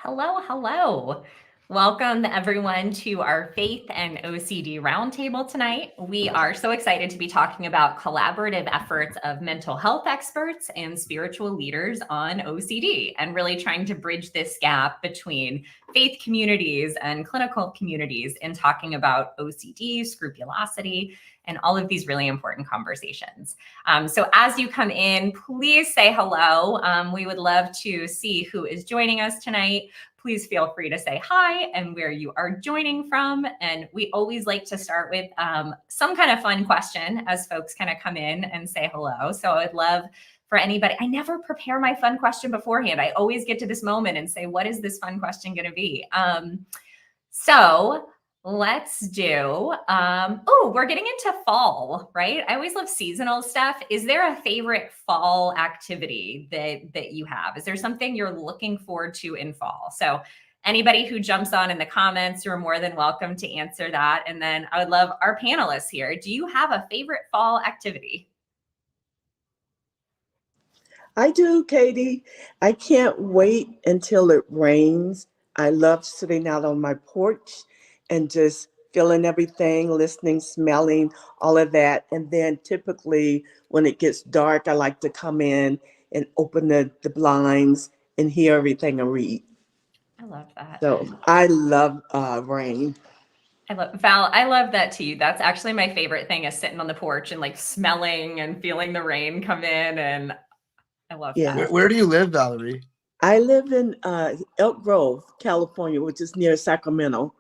Hello, hello. Welcome everyone to our Faith and OCD Roundtable tonight. We are so excited to be talking about collaborative efforts of mental health experts and spiritual leaders on OCD and really trying to bridge this gap between faith communities and clinical communities in talking about OCD, scrupulosity, and all of these really important conversations. So as you come in, please say hello. We would love to see who is joining us tonight. Please feel free to say hi and where you are joining from. And we always like to start with some kind of fun question as folks kind of come in and say hello. So I'd love for anybody, I never prepare my fun question beforehand. I always get to this moment and say, what is this fun question going to be? So let's do, we're getting into fall, right? I always love seasonal stuff. Is there a favorite fall activity that you have? Is there something you're looking forward to in fall? So anybody who jumps on in the comments, you're more than welcome to answer that. And then I would love our panelists here. Do you have a favorite fall activity? I do, Katie. I can't wait until it rains. I love sitting out on my porch and just feeling everything, listening, smelling, all of that. And then typically when it gets dark, I like to come in and open the blinds and hear everything and read. I love that. So I love rain. Val, I love that too. That's actually my favorite thing, is sitting on the porch and like smelling and feeling the rain come in. And I love that. Where do you live, Valerie? I live in Elk Grove, California, which is near Sacramento.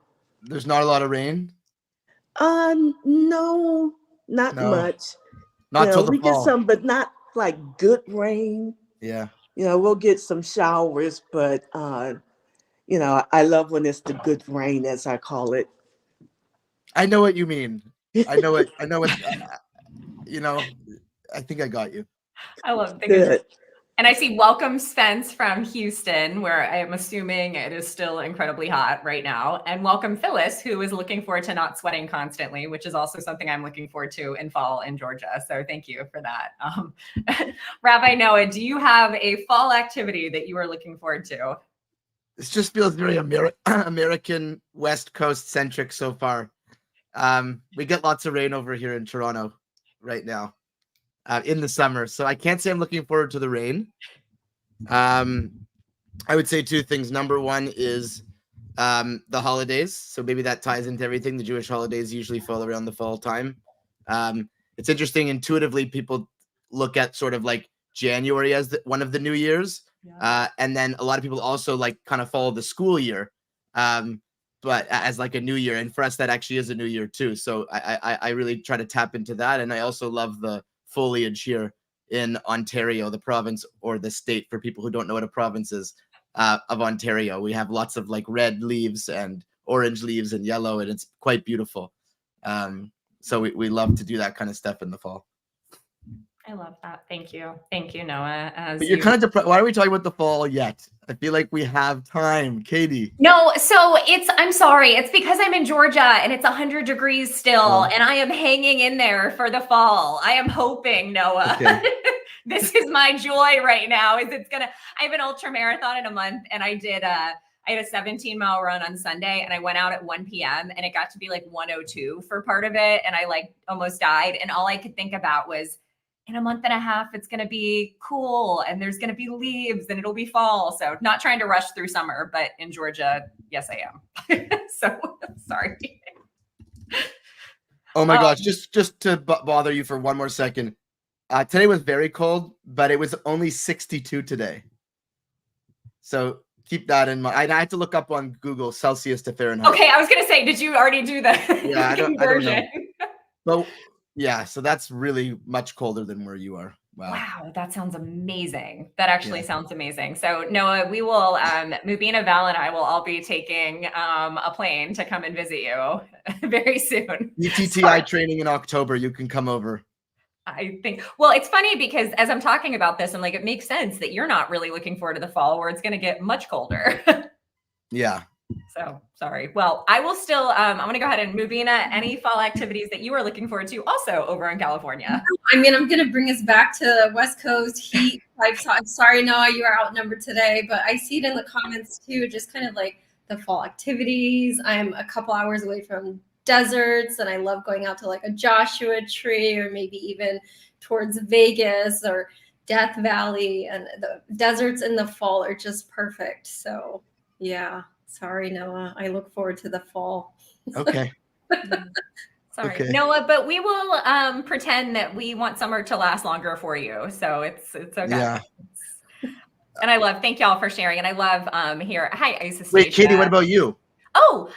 There's not a lot of rain? No, not much. Not till the we fall. get some, but not like good rain. Yeah. We'll get some showers, but I love when it's the good rain, as I call it. I know what you mean. I know what, I think I got you. I love it. Good. And I see welcome Spence from Houston, where I am assuming it is still incredibly hot right now. And welcome Phyllis, who is looking forward to not sweating constantly, which is also something I'm looking forward to in fall in Georgia. So thank you for that. Rabbi Noah, do you have a fall activity that you are looking forward to? This just feels very American West Coast centric so far. We get lots of rain over here in Toronto right now. In the summer. So I can't say I'm looking forward to the rain. I would say two things. Number one is the holidays. So maybe that ties into everything. The Jewish holidays usually fall around the fall time. It's interesting. Intuitively, people look at sort of like January as one of the New Years. Yeah. And then a lot of people also like kind of follow the school year, but as like a new year. And for us, that actually is a new year too. So I really try to tap into that. And I also love the foliage here in Ontario, the province, or the state, for people who don't know what a province is, of Ontario. We have lots of like red leaves and orange leaves and yellow, and it's quite beautiful. So we love to do that kind of stuff in the fall. I love that. Thank you. Thank you, Noah. But you're kind of depressed. Why are we talking about the fall yet? I feel like we have time, Katie. No, so I'm sorry. It's because I'm in Georgia and it's 100 degrees still, and I am hanging in there for the fall. I am hoping, Noah. Okay. This is my joy right now. I have an ultra marathon in a month, and I had a 17-mile run on Sunday, and I went out at 1 p.m. and it got to be like 102 for part of it. And I like almost died. And all I could think about was, in a month and a half, it's going to be cool and there's going to be leaves and it'll be fall. So not trying to rush through summer, but in Georgia, yes, I am. So sorry. Oh my gosh. Just to bother you for one more second. Today was very cold, but it was only 62 today. So keep that in mind. I had to look up on Google Celsius to Fahrenheit. Okay. I was going to say, did you already do the conversion? I don't know. Yeah, so that's really much colder than where you are. Wow, that sounds amazing. That actually sounds amazing. So Noah, we will, Mubina, Val, and I will all be taking a plane to come and visit you very soon. UTTI training in October. You can come over. I think, well, it's funny because as I'm talking about this, I'm like, it makes sense that you're not really looking forward to the fall where it's going to get much colder. Yeah. So sorry. Well, I will still, I'm going to go ahead and Mubina, any fall activities that you are looking forward to also over in California? I mean, I'm going to bring us back to West Coast heat type. Sorry, Noah, you are outnumbered today, but I see it in the comments too, just kind of like the fall activities. I'm a couple hours away from deserts, and I love going out to like a Joshua Tree, or maybe even towards Vegas or Death Valley, and the deserts in the fall are just perfect. So yeah, sorry, Noah. I look forward to the fall. Okay. Sorry, Okay. Noah, but we will pretend that we want summer to last longer for you. So it's okay. Yeah. And thank y'all for sharing. And I love here. Hi, Isis. Wait, Katie, what about you? Oh,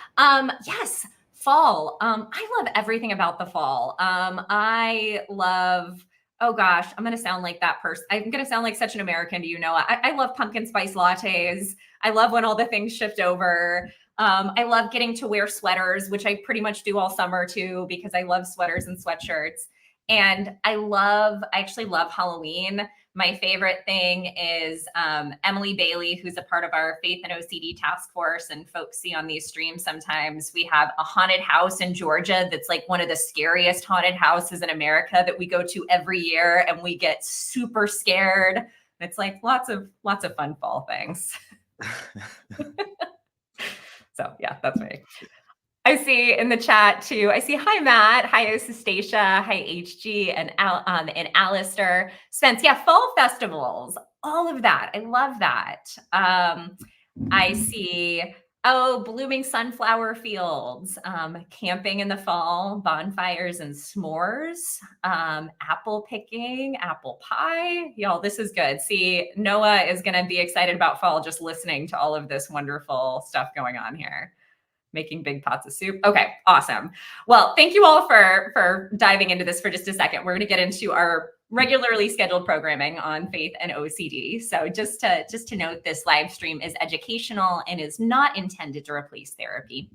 yes, fall. I love everything about the fall. I love, oh gosh, I'm going to sound like that person. I'm going to sound like such an American to you, Noah. I love pumpkin spice lattes. I love when all the things shift over. I love getting to wear sweaters, which I pretty much do all summer too, because I love sweaters and sweatshirts. And I actually love Halloween. My favorite thing is Emily Bailey, who's a part of our Faith and OCD task force, and folks see on these streams sometimes. We have a haunted house in Georgia that's like one of the scariest haunted houses in America that we go to every year, and we get super scared. It's like lots of fun fall things. So yeah, that's me. I see in the chat too. I see hi Matt, hi Osastacia, hi HG, and Alistair. Spence, yeah, fall festivals, all of that. I love that. I see blooming sunflower fields, camping in the fall, bonfires and s'mores, apple picking, apple pie. Y'all, this is good. See, Noah is going to be excited about fall just listening to all of this wonderful stuff going on here. Making big pots of soup. Okay, awesome. Well, thank you all for diving into this for just a second. We're going to get into our regularly scheduled programming on faith and OCD. So just to note, this live stream is educational and is not intended to replace therapy.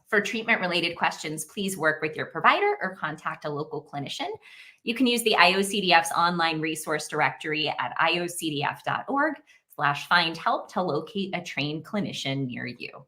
For treatment-related questions, please work with your provider or contact a local clinician. You can use the IOCDF's online resource directory at iocdf.org/find help to locate a trained clinician near you.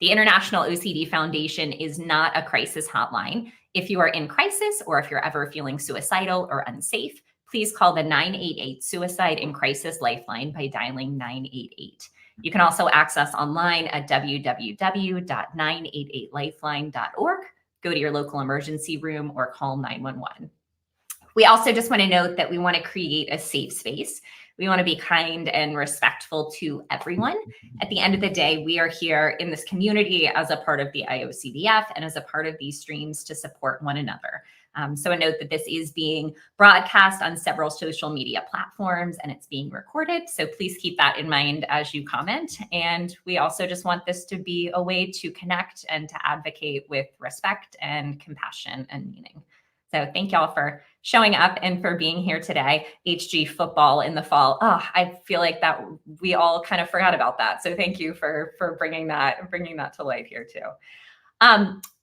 The International OCD Foundation is not a crisis hotline. If you are in crisis or if you're ever feeling suicidal or unsafe, please call the 988 Suicide in Crisis Lifeline by dialing 988. You can also access online at www.988lifeline.org. Go to your local emergency room or call 911. We also just want to note that we want to create a safe space. We want to be kind and respectful to everyone. At the end of the day, we are here in this community as a part of the IOCDF and as a part of these streams to support one another. So a note that this is being broadcast on several social media platforms and it's being recorded. So please keep that in mind as you comment. And we also just want this to be a way to connect and to advocate with respect and compassion and meaning. So thank y'all for showing up and for being here today. HG football in the fall. Oh, I feel like that we all kind of forgot about that. So thank you for bringing that to light here too.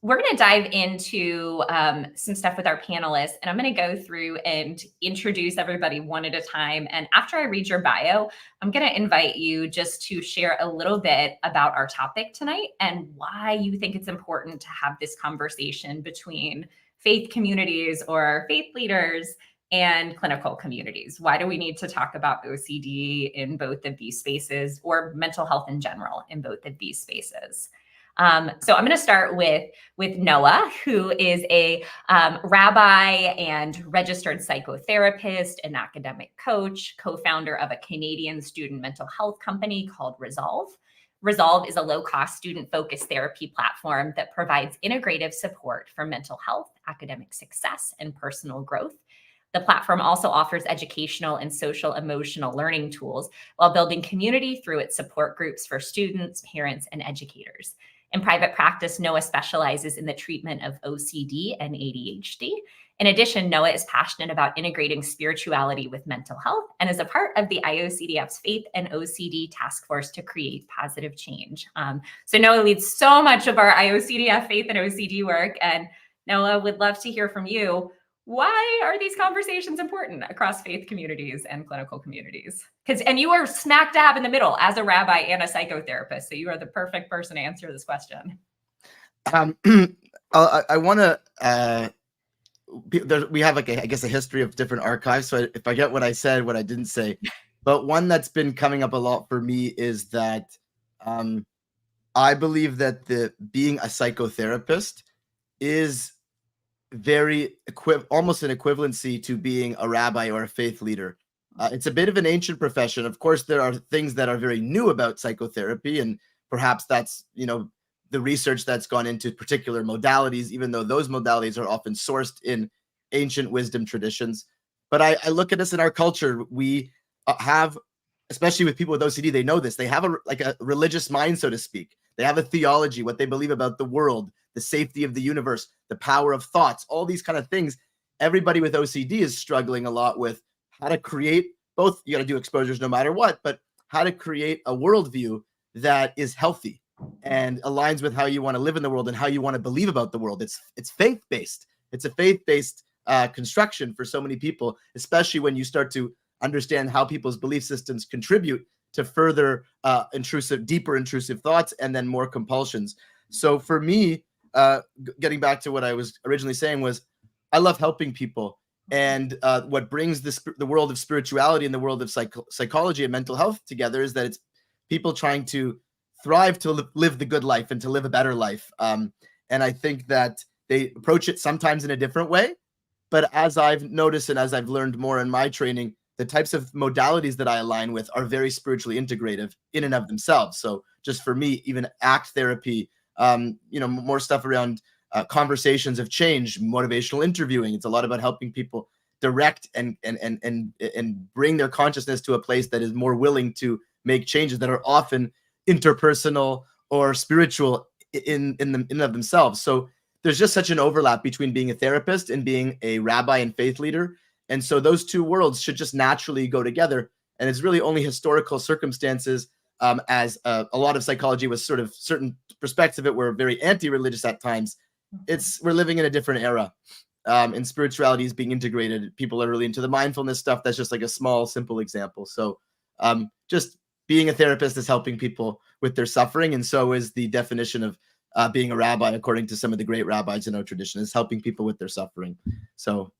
We're going to dive into some stuff with our panelists, and I'm going to go through and introduce everybody one at a time. And after I read your bio, I'm going to invite you just to share a little bit about our topic tonight and why you think it's important to have this conversation between faith communities or faith leaders and clinical communities. Why do we need to talk about OCD in both of these spaces, or mental health in general in both of these spaces? So I'm going to start with Noah, who is a rabbi and registered psychotherapist, an academic coach, co-founder of a Canadian student mental health company called Resolve. Resolve is a low-cost student-focused therapy platform that provides integrative support for mental health, academic success, and personal growth. The platform also offers educational and social emotional learning tools while building community through its support groups for students, parents, and educators. In private practice, Noah specializes in the treatment of OCD and ADHD. In addition, Noah is passionate about integrating spirituality with mental health and is a part of the IOCDF's Faith and OCD Task Force to create positive change. So Noah leads so much of our IOCDF Faith and OCD work. And Noah, would love to hear from you. why are these conversations important across faith communities and clinical communities? And you are smack dab in the middle as a rabbi and a psychotherapist, so you are the perfect person to answer this question. I want to. We have like I guess a history of different archives. So if I get what I said, what I didn't say, but one that's been coming up a lot for me is that I believe that being a psychotherapist is very almost an equivalency to being a rabbi or a faith leader. It's a bit of an ancient profession. Of course, there are things that are very new about psychotherapy, and perhaps that's the research that's gone into particular modalities, even though those modalities are often sourced in ancient wisdom traditions. But I look at this in our culture. We have, especially with people with OCD, they know this. They have a religious mind, so to speak. They have a theology, what they believe about the world, the safety of the universe, the power of thoughts, all these kind of things. Everybody with OCD is struggling a lot with how to create both. You got to do exposures no matter what, but how to create a worldview that is healthy and aligns with how you want to live in the world and how you want to believe about the world. It's faith-based. It's a faith-based construction for so many people, especially when you start to understand how people's belief systems contribute to further deeper intrusive thoughts and then more compulsions. So for me, getting back to what I was originally saying was, I love helping people. And what brings the world of spirituality and the world of psychology and mental health together is that it's people trying to thrive to live the good life and to live a better life. And I think that they approach it sometimes in a different way. But as I've noticed and as I've learned more in my training, the types of modalities that I align with are very spiritually integrative in and of themselves. So just for me, even ACT therapy, more stuff around conversations of change, motivational interviewing. It's a lot about helping people direct and bring their consciousness to a place that is more willing to make changes that are often interpersonal or spiritual in and of themselves. So there's just such an overlap between being a therapist and being a rabbi and faith leader. And so those two worlds should just naturally go together. And it's really only historical circumstances, as a lot of psychology was sort of certain perspectives of it were very anti-religious at times. We're living in a different era. And spirituality is being integrated. People are really into the mindfulness stuff. That's just like a small, simple example. So just being a therapist is helping people with their suffering. And so is the definition of being a rabbi, according to some of the great rabbis in our tradition, is helping people with their suffering. So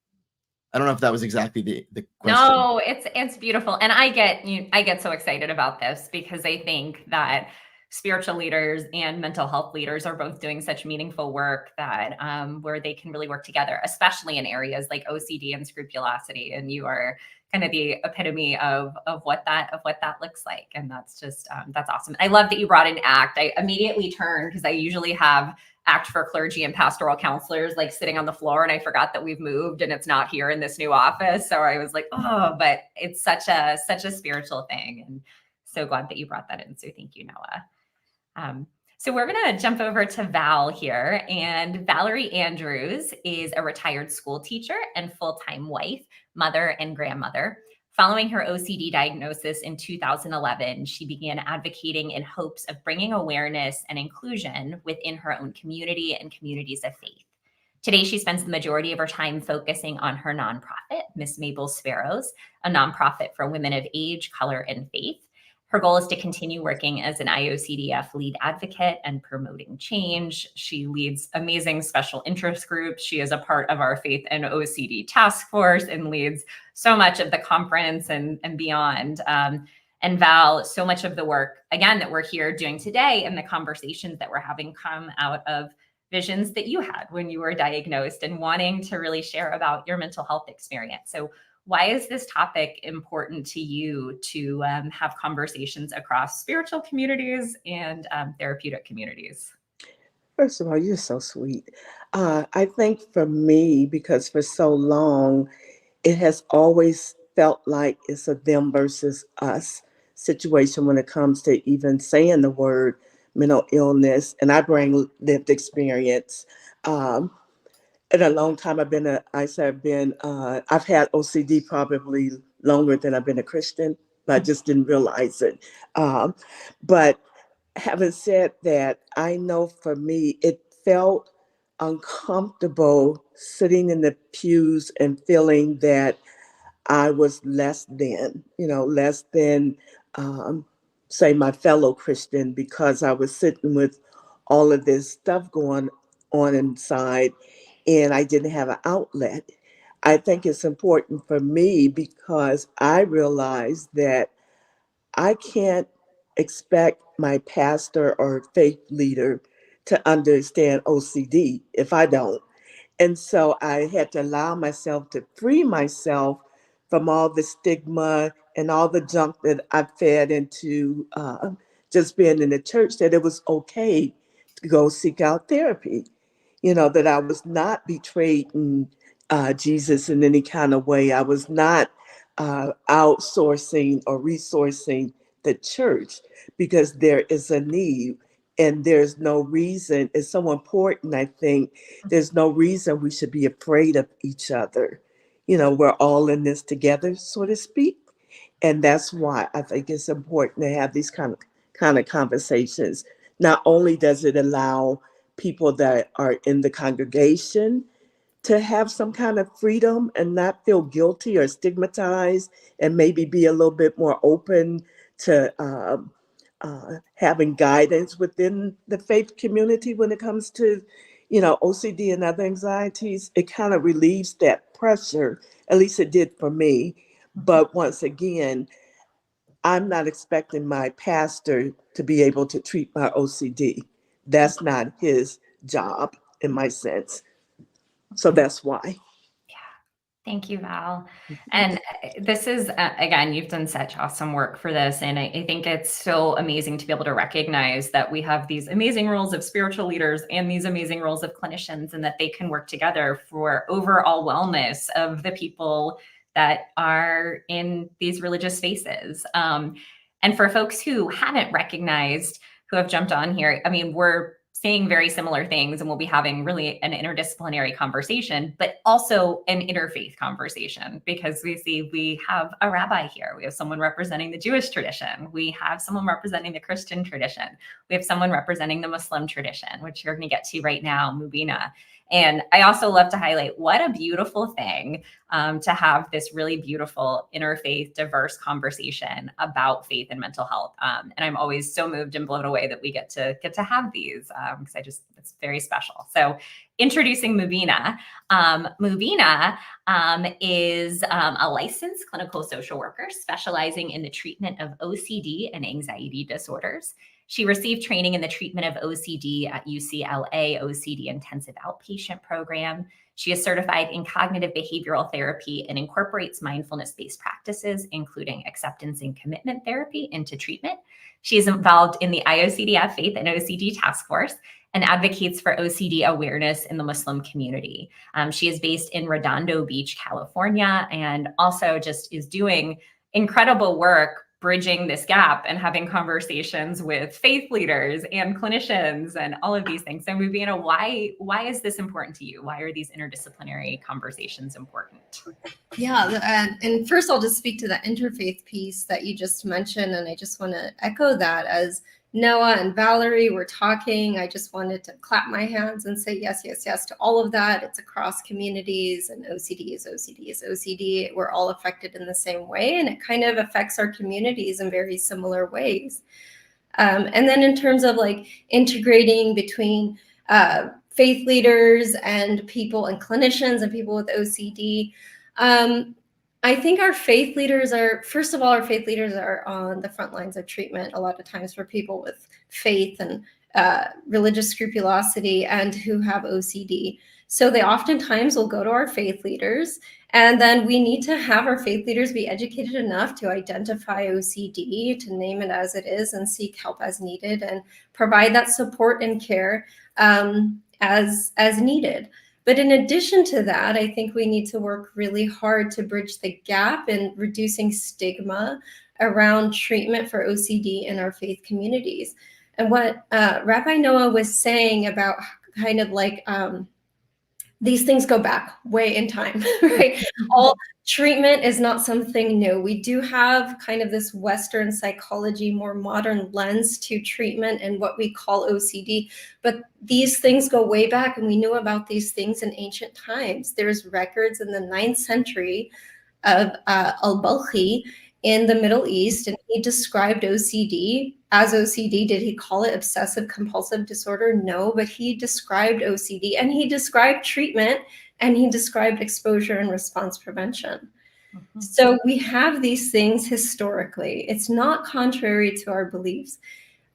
I don't know if that was exactly the question. No, it's beautiful. And I get so excited about this because I think that spiritual leaders and mental health leaders are both doing such meaningful work that where they can really work together, especially in areas like OCD and scrupulosity. And you are kind of the epitome of what that looks like. And that's just that's awesome. I love that you brought in ACT. I immediately turned because I usually have ACT for clergy and pastoral counselors like sitting on the floor, and I forgot that we've moved and it's not here in this new office. So I was like, oh, but it's such a spiritual thing, and so glad that you brought that in. So thank you, Noah. So we're going to jump over to Val here, and Valerie Andrews is a retired school teacher and full-time wife, mother, and grandmother. Following her OCD diagnosis in 2011, she began advocating in hopes of bringing awareness and inclusion within her own community and communities of faith. Today, she spends the majority of her time focusing on her nonprofit, Miss Mabel's Sparrows, a nonprofit for women of age, color, and faith. Her goal is to continue working as an IOCDF lead advocate and promoting change. She leads amazing special interest groups. She is a part of our Faith and OCD task force and leads so much of the conference and beyond. And Val, so much of the work, again, that we're here doing today and the conversations that we're having come out of visions that you had when you were diagnosed and wanting to really share about your mental health experience. So why is this topic important to you to have conversations across spiritual communities and therapeutic communities? First of all, you're so sweet. I think for me, because for so long, it has always felt like it's a them versus us situation when it comes to even saying the word mental illness. And I bring lived experience. In a long time, I've had OCD probably longer than I've been a Christian, but I just didn't realize it. But having said that, I know for me, it felt uncomfortable sitting in the pews and feeling that I was less than, less than, um, say, my fellow Christian, because I was sitting with all of this stuff going on inside and I didn't have an outlet. I think it's important for me because I realized that I can't expect my pastor or faith leader to understand OCD if I don't. And so I had to allow myself to free myself from all the stigma and all the junk that I fed into just being in the church, that it was okay to go seek out therapy, that I was not betraying Jesus in any kind of way. I was not outsourcing or resourcing the church because there is a need and there's no reason. It's so important, I think. There's no reason we should be afraid of each other. We're all in this together, so to speak. And that's why I think it's important to have these kind of conversations. Not only does it allow people that are in the congregation to have some kind of freedom and not feel guilty or stigmatized, and maybe be a little bit more open to having guidance within the faith community when it comes to, OCD and other anxieties. It kind of relieves that pressure. At least it did for me. But once again, I'm not expecting my pastor to be able to treat my OCD. That's not his job in my sense. So that's why. Thank you, Val. And this is, again, you've done such awesome work for this. And I think it's so amazing to be able to recognize that we have these amazing roles of spiritual leaders and these amazing roles of clinicians, and that they can work together for overall wellness of the people that are in these religious spaces. And for folks who haven't recognized, who have jumped on here, I mean, we're saying very similar things, and we'll be having really an interdisciplinary conversation, but also an interfaith conversation, because we have a rabbi here. We have someone representing the Jewish tradition. We have someone representing the Christian tradition. We have someone representing the Muslim tradition, which you're going to get to right now, Mubina. And I also love to highlight what a beautiful thing to have this really beautiful interfaith, diverse conversation about faith and mental health. And I'm always so moved and blown away that we get to have these, because it's very special. So introducing Mubina. Mubina is a licensed clinical social worker specializing in the treatment of OCD and anxiety disorders. She received training in the treatment of OCD at UCLA OCD Intensive Outpatient Program. She is certified in cognitive behavioral therapy and incorporates mindfulness-based practices, including acceptance and commitment therapy, into treatment. She is involved in the IOCDF Faith and OCD Task Force and advocates for OCD awareness in the Muslim community. She is based in Redondo Beach, California, and also just is doing incredible work bridging this gap and having conversations with faith leaders and clinicians and all of these things. So Mubina, why is this important to you? Why are these interdisciplinary conversations important? Yeah, and first I'll just speak to that interfaith piece that you just mentioned, and I just want to echo that. As Noah and Valerie were talking, I just wanted to clap my hands and say yes, yes, yes to all of that. It's across communities, and OCD is OCD is OCD. We're all affected in the same way, and it kind of affects our communities in very similar ways. And then in terms of like integrating between faith leaders and people and clinicians and people with OCD, I think our faith leaders are, first of all, our faith leaders are on the front lines of treatment a lot of times for people with faith and religious scrupulosity and who have OCD. So they oftentimes will go to our faith leaders, and then we need to have our faith leaders be educated enough to identify OCD, to name it as it is, and seek help as needed and provide that support and care as needed. But in addition to that, I think we need to work really hard to bridge the gap in reducing stigma around treatment for OCD in our faith communities. And what Rabbi Noah was saying about kind of like these things go back way in time, right? All treatment is not something new. We do have kind of this Western psychology, more modern lens to treatment and what we call OCD. But these things go way back, and we knew about these things in ancient times. There's records in the 9th century of al-Balkhi in the Middle East, and he described OCD as OCD. Did he call it obsessive compulsive disorder? No, but he described OCD, and he described treatment, and he described exposure and response prevention. Mm-hmm. So we have these things historically. It's not contrary to our beliefs.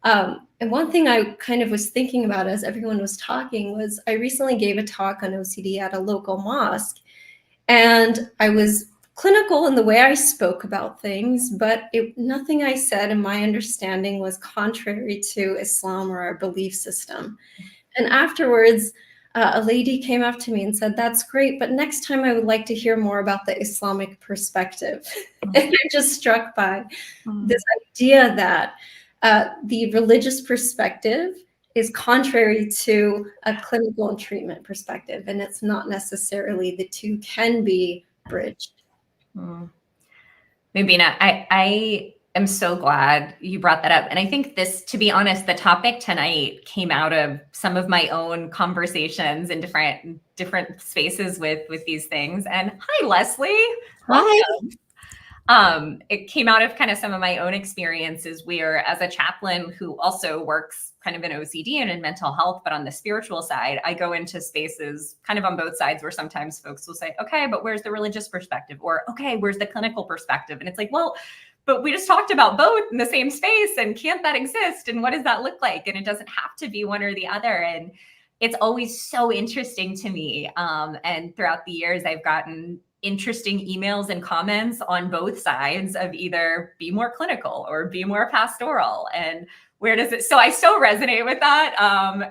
And one thing I kind of was thinking about as everyone was talking was I recently gave a talk on OCD at a local mosque, and I was clinical in the way I spoke about things, but nothing I said in my understanding was contrary to Islam or our belief system. And afterwards, a lady came up to me and said, "That's great, but next time I would like to hear more about the Islamic perspective." And I'm just struck by this idea that the religious perspective is contrary to a clinical and treatment perspective, and it's not necessarily. The two can be bridged. Mubina, I am so glad you brought that up. And I think this, to be honest, the topic tonight came out of some of my own conversations in different spaces with these things. And hi, Leslie. Hi. It came out of kind of some of my own experiences where, as a chaplain who also works kind of in OCD and in mental health, but on the spiritual side, I go into spaces kind of on both sides where sometimes folks will say, okay, but where's the religious perspective? Or, okay, where's the clinical perspective? And it's like, well, but we just talked about both in the same space, and can't that exist? And what does that look like? And it doesn't have to be one or the other. And it's always so interesting to me. And throughout the years, I've gotten interesting emails and comments on both sides of either be more clinical or be more pastoral. And where does it, so I so resonate with that.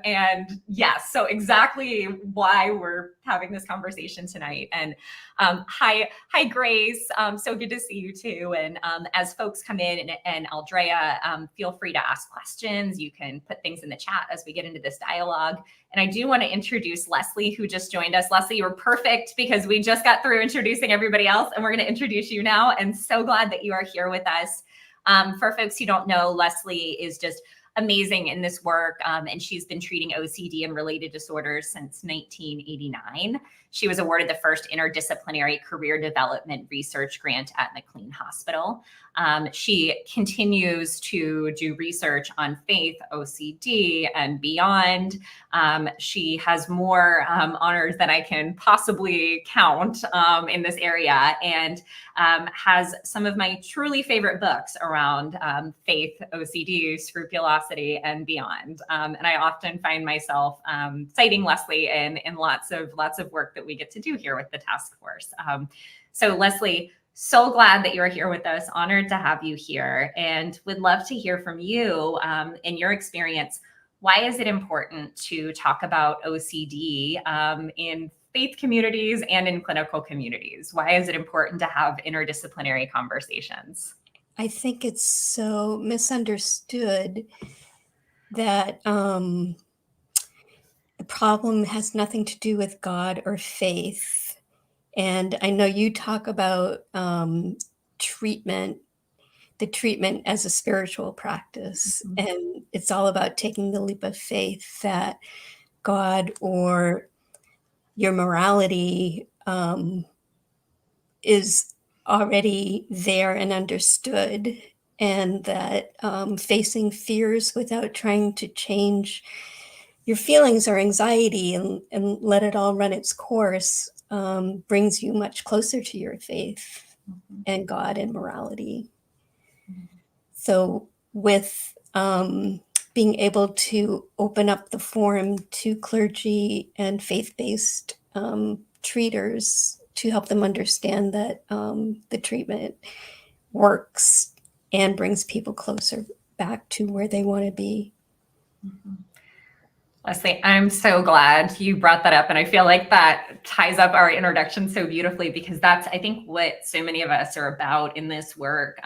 And yes, so exactly why we're having this conversation tonight. And hi, Grace. So good to see you too. And as folks come in, and Aldrea, feel free to ask questions. You can put things in the chat as we get into this dialogue. And I do want to introduce Leslie, who just joined us. Leslie, you were perfect because we just got through introducing everybody else, and we're going to introduce you now. And so glad that you are here with us. For folks who don't know, Leslie is just amazing in this work, and she's been treating OCD and related disorders since 1989. She was awarded the first interdisciplinary career development research grant at McLean Hospital. She continues to do research on faith, OCD, and beyond. She has more honors than I can possibly count in this area, and has some of my truly favorite books around faith, OCD, scrupulosity, and beyond. And I often find myself citing Leslie in lots of work that we get to do here with the task force. So Leslie, so glad that you're here with us. Honored to have you here, and would love to hear from you in your experience. Why is it important to talk about OCD in faith communities and in clinical communities? Why is it important to have interdisciplinary conversations? I think it's so misunderstood that the problem has nothing to do with God or faith. And I know you talk about treatment, the treatment as a spiritual practice. Mm-hmm. And it's all about taking the leap of faith that God or your morality is already there and understood, and that facing fears without trying to change your feelings or anxiety and let it all run its course brings you much closer to your faith and God and morality. So with being able to open up the forum to clergy and faith-based treaters to help them understand that the treatment works and brings people closer back to where they want to be. Mm-hmm. Leslie, I'm so glad you brought that up. And I feel like that ties up our introduction so beautifully, because that's, I think, what so many of us are about in this work.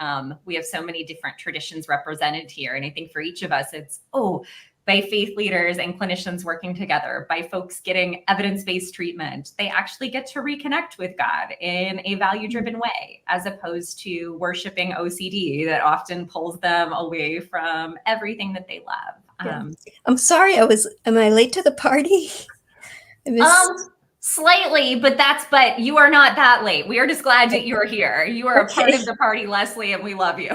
We have so many different traditions represented here. And I think for each of us, it's, by faith leaders and clinicians working together, by folks getting evidence-based treatment. They actually get to reconnect with God in a value-driven way, as opposed to worshiping OCD that often pulls them away from everything that they love. Yeah. I'm sorry, am I late to the party? Slightly, but you are not that late. We are just glad that you're here. You are a part of the party, Leslie, and we love you.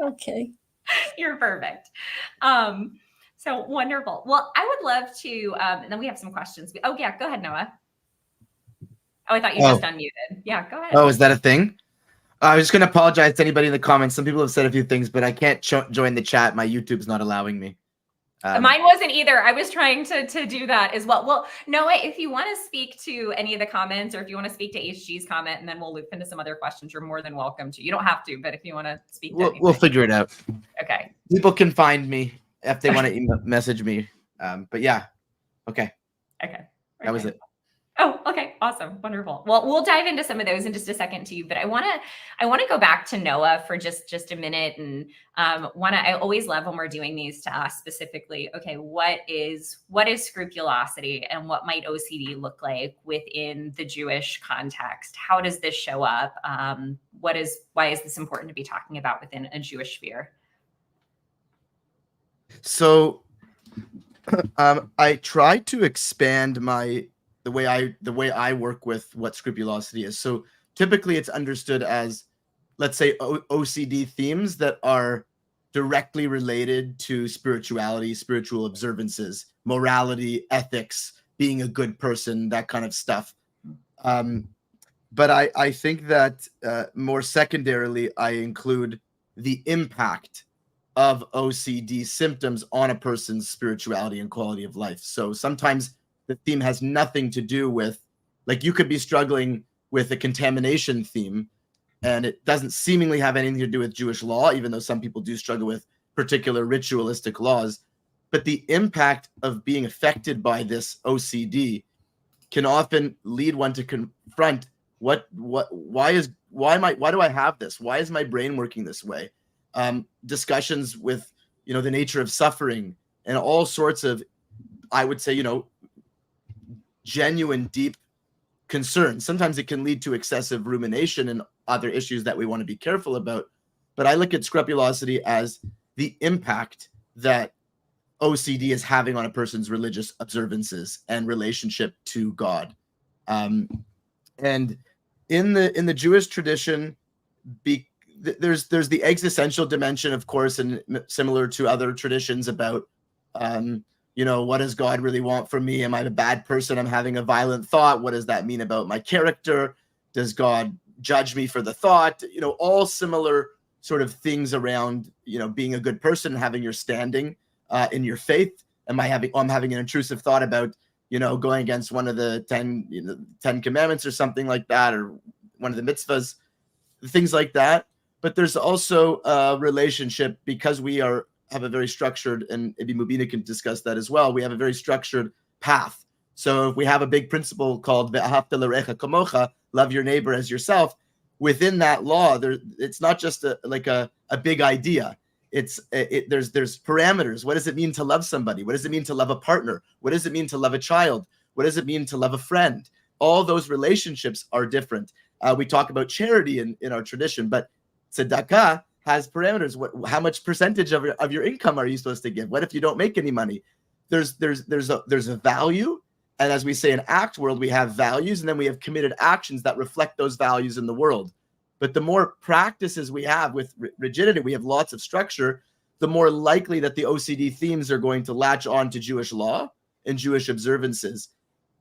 Okay. You're perfect. So wonderful. Well, I would love to, and then we have some questions. Oh yeah, go ahead, Noah. Oh, I thought you just unmuted. Yeah, go ahead. Oh, is that a thing? I was just going to apologize to anybody in the comments. Some people have said a few things, but I can't join the chat. My YouTube's not allowing me. Mine wasn't either. I was trying to do that as well. Well, Noah, if you want to speak to any of the comments, or if you want to speak to HG's comment, and then we'll loop into some other questions, you're more than welcome to. You don't have to, but if you want to speak to anything. We'll figure it out. Okay. People can find me if they want to message me. But yeah. Okay. Okay. That was it. Oh, okay. Awesome. Wonderful. Well, we'll dive into some of those in just a second too, but I want to go back to Noah for just a minute. And I always love when we're doing these to ask specifically, okay, what is scrupulosity and what might OCD look like within the Jewish context? How does this show up? Why is this important to be talking about within a Jewish sphere? So I try to expand the way I work with what scrupulosity is. So typically it's understood as, let's say, OCD themes that are directly related to spirituality, spiritual observances, morality, ethics, being a good person, that kind of stuff. But I think that more secondarily, I include the impact of OCD symptoms on a person's spirituality and quality of life. So sometimes the theme has nothing to do with, like, you could be struggling with a contamination theme and it doesn't seemingly have anything to do with Jewish law, even though some people do struggle with particular ritualistic laws. But the impact of being affected by this OCD can often lead one to confront why do I have this? Why is my brain working this way? Discussions with, the nature of suffering and all sorts of, I would say, genuine, deep concerns. Sometimes it can lead to excessive rumination and other issues that we want to be careful about. But I look at scrupulosity as the impact that OCD is having on a person's religious observances and relationship to God. And in the Jewish tradition, there's the existential dimension, of course, and similar to other traditions about what does God really want from me? Am I a bad person? I'm having a violent thought. What does that mean about my character? Does God judge me for the thought? All similar sort of things around, being a good person, having your standing in your faith. I'm having an intrusive thought about, going against one of the 10 commandments or something like that, or one of the mitzvahs, things like that. But there's also a relationship, because we have a very structured, and Ibn Mubina can discuss that as well. We have a very structured path. So if we have a big principle called Ve'ahavta l'recha kamocha, love your neighbor as yourself, within that law, it's not just a big idea. There's parameters. What does it mean to love somebody? What does it mean to love a partner? What does it mean to love a child? What does it mean to love a friend? All those relationships are different. We talk about charity in our tradition, but tzedakah has parameters. How much percentage of your income are you supposed to give? What if you don't make any money? There's a value, and as we say in ACT world, we have values, and then we have committed actions that reflect those values in the world. But the more practices we have with rigidity, we have lots of structure, the more likely that the OCD themes are going to latch on to Jewish law and Jewish observances.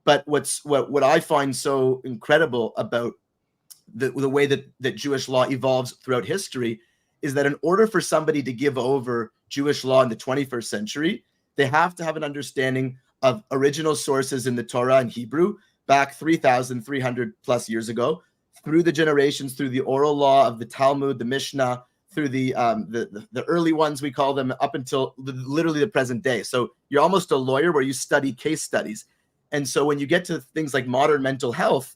But what I find so incredible about the way that Jewish law evolves throughout history is that in order for somebody to give over Jewish law in the 21st century, they have to have an understanding of original sources in the Torah and Hebrew back 3,300 plus years ago, through the generations, through the oral law of the Talmud, the Mishnah, through the early ones, we call them, up until literally the present day. So you're almost a lawyer where you study case studies. And so when you get to things like modern mental health,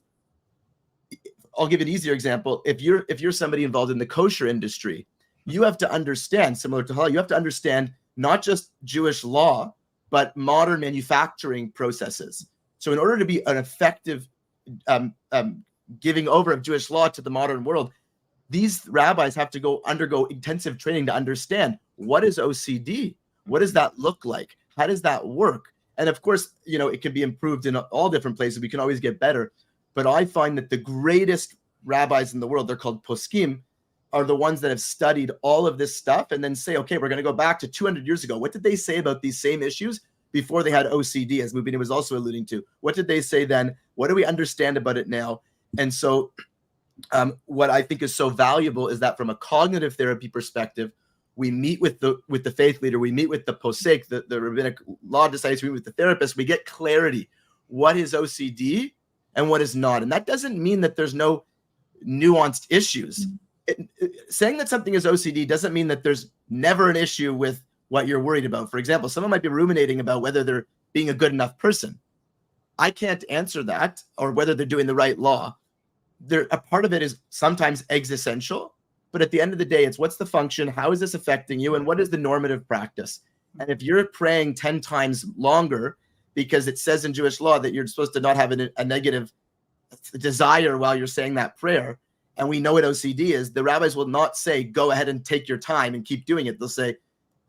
I'll give an easier example. If you're somebody involved in the kosher industry, you have to understand, similar to halal, you have to understand not just Jewish law, but modern manufacturing processes. So in order to be an effective giving over of Jewish law to the modern world, these rabbis have to undergo intensive training to understand, what is OCD? What does that look like? How does that work? And of course, it can be improved in all different places. We can always get better. But I find that the greatest rabbis in the world, they're called poskim, are the ones that have studied all of this stuff and then say, okay, we're going to go back to 200 years ago. What did they say about these same issues before they had OCD, as Mubini was also alluding to? What did they say then? What do we understand about it now? And so what I think is so valuable is that from a cognitive therapy perspective, we meet with the faith leader, we meet with the posek, the rabbinic law decides, we meet with the therapist, we get clarity. What is OCD and what is not? And that doesn't mean that there's no nuanced issues. Saying that something is OCD doesn't mean that there's never an issue with what you're worried about. For example, someone might be ruminating about whether they're being a good enough person. I can't answer that, or whether they're doing the right law. A part of it is sometimes existential, but at the end of the day, it's what's the function, how is this affecting you, and what is the normative practice? And if you're praying 10 times longer because it says in Jewish law that you're supposed to not have a negative desire while you're saying that prayer, and we know what OCD is, the rabbis will not say, go ahead and take your time and keep doing it. They'll say,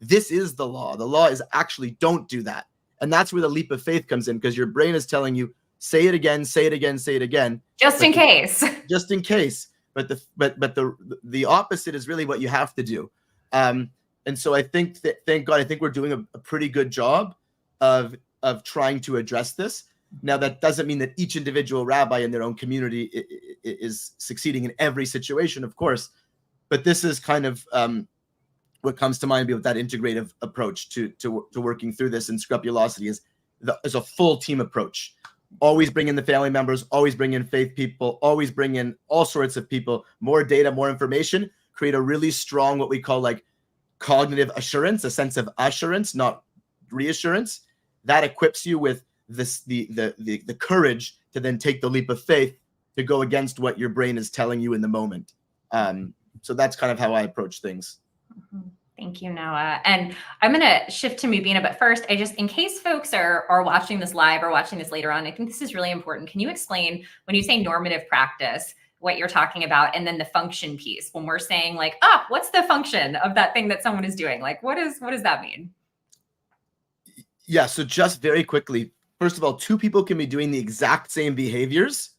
this is the law. The law is actually, don't do that. And that's where the leap of faith comes in, because your brain is telling you, say it again, say it again, say it again. Just in case. Just in case. But the opposite is really what you have to do. And so I think that, thank God, I think we're doing a pretty good job of trying to address this. Now, that doesn't mean that each individual rabbi in their own community is succeeding in every situation, of course. But this is kind of what comes to mind with that integrative approach to working through this. And Scrupulosity is a full team approach. Always bring in the family members, always bring in faith people, always bring in all sorts of people, more data, more information, create a really strong, what we call like cognitive assurance, a sense of assurance, not reassurance. That equips you with the courage to then take the leap of faith to go against what your brain is telling you in the moment. So that's kind of how I approach things. Thank you, Noah. And I'm going to shift to Mubina, but first, in case folks are watching this live or watching this later on, I think this is really important. Can you explain, when you say normative practice, what you're talking about, and then the function piece, when we're saying like, what's the function of that thing that someone is doing? Like, what does that mean? Yeah, so just very quickly, first of all, two people can be doing the exact same behaviors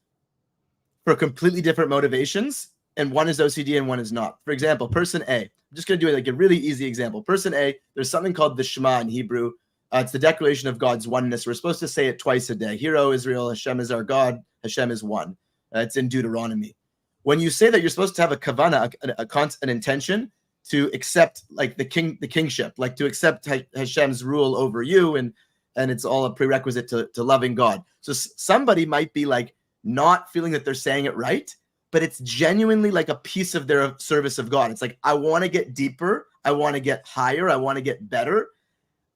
for completely different motivations, and one is OCD and one is not. For example, person A, I'm just going to do like a really easy example. Person A, there's something called the Shema in Hebrew. It's the declaration of God's oneness. We're supposed to say it twice a day. Hear, O Israel, Hashem is our God, Hashem is one. It's in Deuteronomy. When you say that, you're supposed to have a kavana, an intention to accept like the kingship, like to accept Hashem's rule over you, and it's all a prerequisite to loving God. So somebody might be like not feeling that they're saying it right, but it's genuinely like a piece of their service of God. It's like, I want to get deeper. I want to get higher. I want to get better.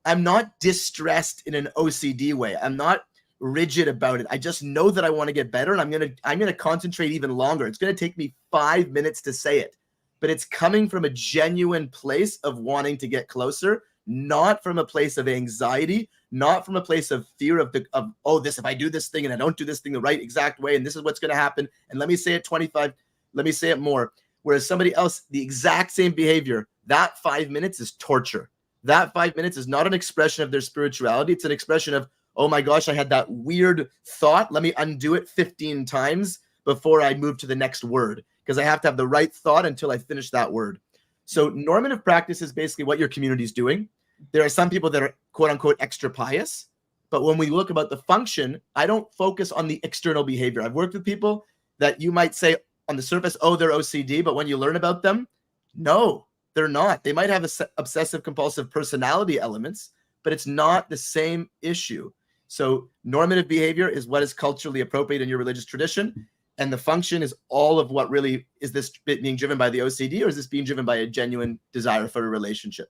I'm not distressed in an OCD way. I'm not rigid about it. I just know that I want to get better, and I'm going to concentrate even longer. It's going to take me 5 minutes to say it, but it's coming from a genuine place of wanting to get closer, not from a place of anxiety, not from a place of fear of if I do this thing and I don't do this thing the right exact way, and this is what's going to happen, and let me say it 25, let me say it more. Whereas somebody else, the exact same behavior, that 5 minutes is torture. That 5 minutes is not an expression of their spirituality. It's an expression of, oh my gosh, I had that weird thought. Let me undo it 15 times before I move to the next word, because I have to have the right thought until I finish that word. So normative practice is basically what your community is doing. There are some people that are quote unquote extra pious, but when we look about the function, I don't focus on the external behavior. I've worked with people that you might say on the surface, oh, they're OCD, but when you learn about them, no, they're not. They might have obsessive compulsive personality elements, but it's not the same issue. So normative behavior is what is culturally appropriate in your religious tradition. And the function is all of what really, is this being driven by the OCD, or is this being driven by a genuine desire for a relationship?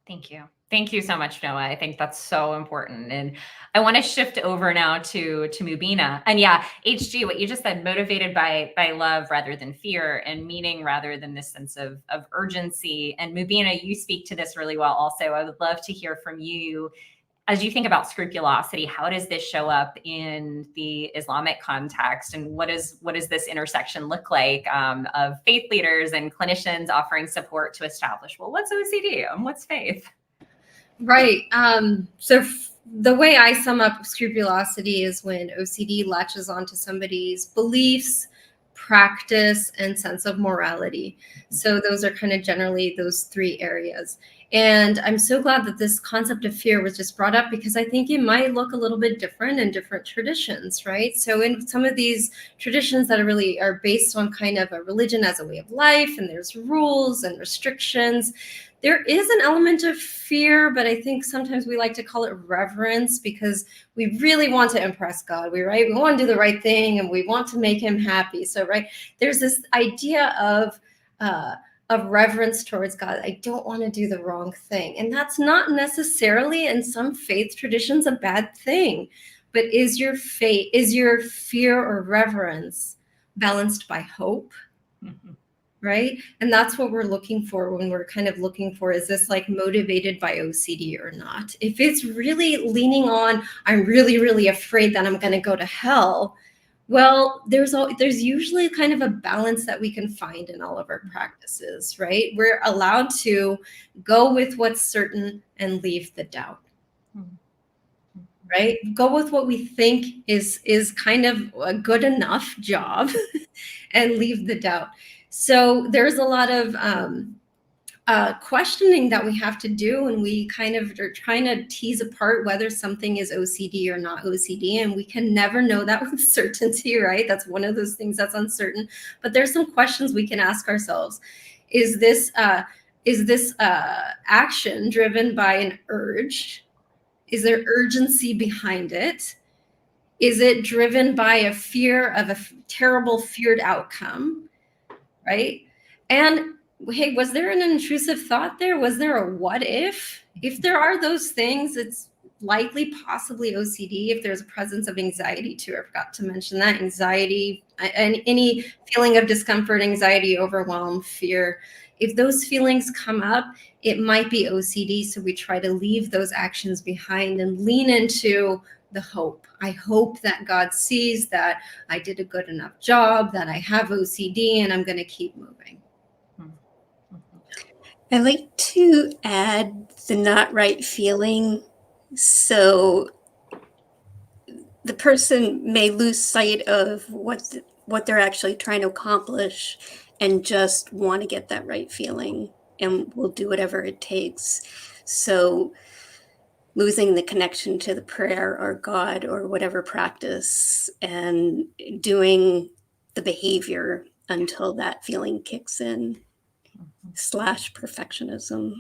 Thank you. Thank you so much, Noah. I think that's so important. And I want to shift over now to Mubina. And yeah, HG, what you just said, motivated by love rather than fear, and meaning rather than this sense of urgency. And Mubina, you speak to this really well also. I would love to hear from you. As you think about scrupulosity, how does this show up in the Islamic context, and what does this intersection look like of faith leaders and clinicians offering support to establish, well, what's OCD and what's faith? Right. The way I sum up scrupulosity is when OCD latches onto somebody's beliefs, practice, and sense of morality. So those are kind of generally those three areas. And I'm so glad that this concept of fear was just brought up, because I think it might look a little bit different in different traditions, right? So in some of these traditions that are based on kind of a religion as a way of life, and there's rules and restrictions, there is an element of fear, but I think sometimes we like to call it reverence, because we really want to impress God. We want to do the right thing, and we want to make him happy. So, right, there's this idea of reverence towards God. I don't want to do the wrong thing. And that's not necessarily in some faith traditions a bad thing. But is your fear or reverence balanced by hope? Mm-hmm. Right? And that's what we're looking for when we're kind of looking for, is this like motivated by OCD or not? If it's really leaning on, I'm really, really afraid that I'm going to go to hell, well, there's usually kind of a balance that we can find in all of our practices, right? We're allowed to go with what's certain and leave the doubt, right? Go with what we think is kind of a good enough job and leave the doubt. So there's a lot of questioning that we have to do, and we kind of are trying to tease apart whether something is OCD or not OCD, and we can never know that with certainty, right? That's one of those things that's uncertain. But there's some questions we can ask ourselves. Is this action driven by an urge? Is there urgency behind it? Is it driven by a fear of a terrible feared outcome, right? And hey, was there an intrusive thought there? Was there a what if? If there are those things, it's likely possibly OCD. If there's a presence of anxiety too, I forgot to mention that. Anxiety and any feeling of discomfort, anxiety, overwhelm, fear. If those feelings come up, it might be OCD. So we try to leave those actions behind and lean into the hope. I hope that God sees that I did a good enough job, that I have OCD, and I'm going to keep moving. I like to add the not right feeling. So the person may lose sight of what they're actually trying to accomplish and just want to get that right feeling, and will do whatever it takes. So losing the connection to the prayer or God or whatever practice, and doing the behavior until that feeling kicks in. /perfectionism.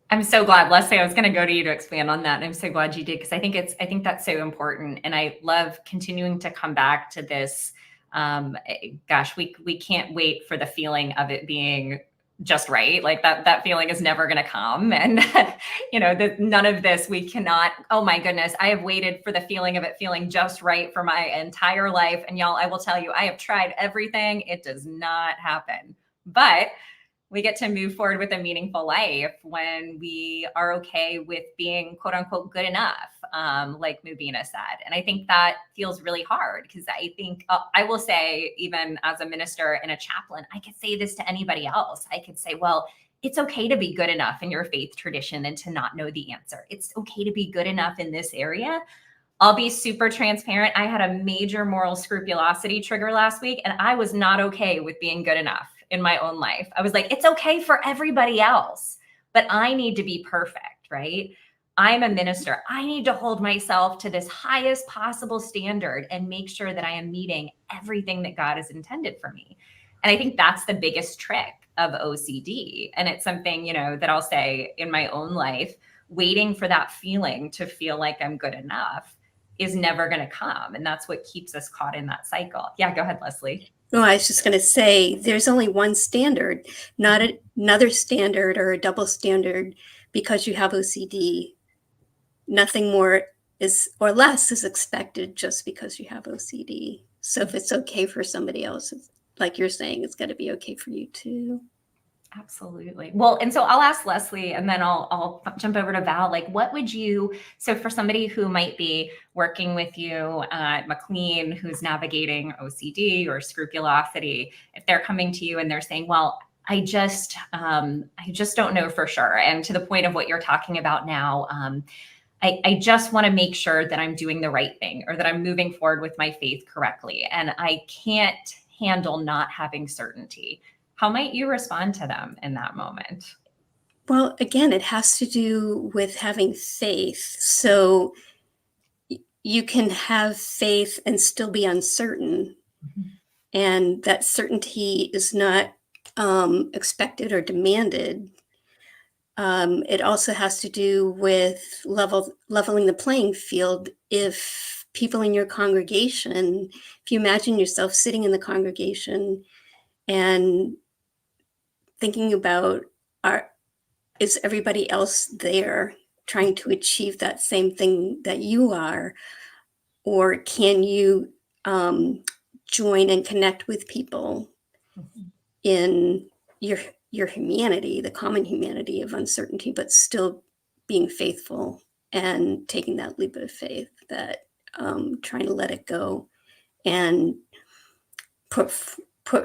I'm so glad, Leslie. I was going to go to you to expand on that, and I'm so glad you did, because I think that's so important, and I love continuing to come back to this. We can't wait for the feeling of it being just right. Like that feeling is never going to come, and none of this, we cannot. Oh my goodness, I have waited for the feeling of it feeling just right for my entire life, and y'all, I will tell you, I have tried everything. It does not happen. But we get to move forward with a meaningful life when we are okay with being quote unquote good enough, like Mubina said. And I think that feels really hard, because I think I will say, even as a minister and a chaplain, I could say this to anybody else. I could say, well, it's okay to be good enough in your faith tradition and to not know the answer. It's okay to be good enough in this area. I'll be super transparent. I had a major moral scrupulosity trigger last week, and I was not okay with being good enough in my own life. I was like, it's okay for everybody else, but I need to be perfect, right? I'm a minister. I need to hold myself to this highest possible standard and make sure that I am meeting everything that God has intended for me. And I think that's the biggest trick of OCD. And it's something, that I'll say in my own life, waiting for that feeling to feel like I'm good enough is never going to come. And that's what keeps us caught in that cycle. Yeah, go ahead, Leslie. No, I was just going to say there's only one standard, not another standard or a double standard because you have OCD. Nothing more is or less is expected just because you have OCD. So if it's okay for somebody else, like you're saying, it's got to be okay for you too. Absolutely. Well, and so I'll ask Leslie and then I'll jump over to Val. Like, what would you, so for somebody who might be working with you at McLean, who's navigating OCD or scrupulosity, if they're coming to you and they're saying, well, I just don't know for sure. And to the point of what you're talking about now, I just want to make sure that I'm doing the right thing or that I'm moving forward with my faith correctly. And I can't handle not having certainty. How might you respond to them in that moment? Well, again, it has to do with having faith. So you can have faith and still be uncertain. Mm-hmm. And that certainty is not expected or demanded. It also has to do with leveling the playing field. If people in your congregation, if you imagine yourself sitting in the congregation and thinking about, is everybody else there trying to achieve that same thing that you are? Or can you join and connect with people in your humanity, the common humanity of uncertainty, but still being faithful and taking that leap of faith, that trying to let it go and put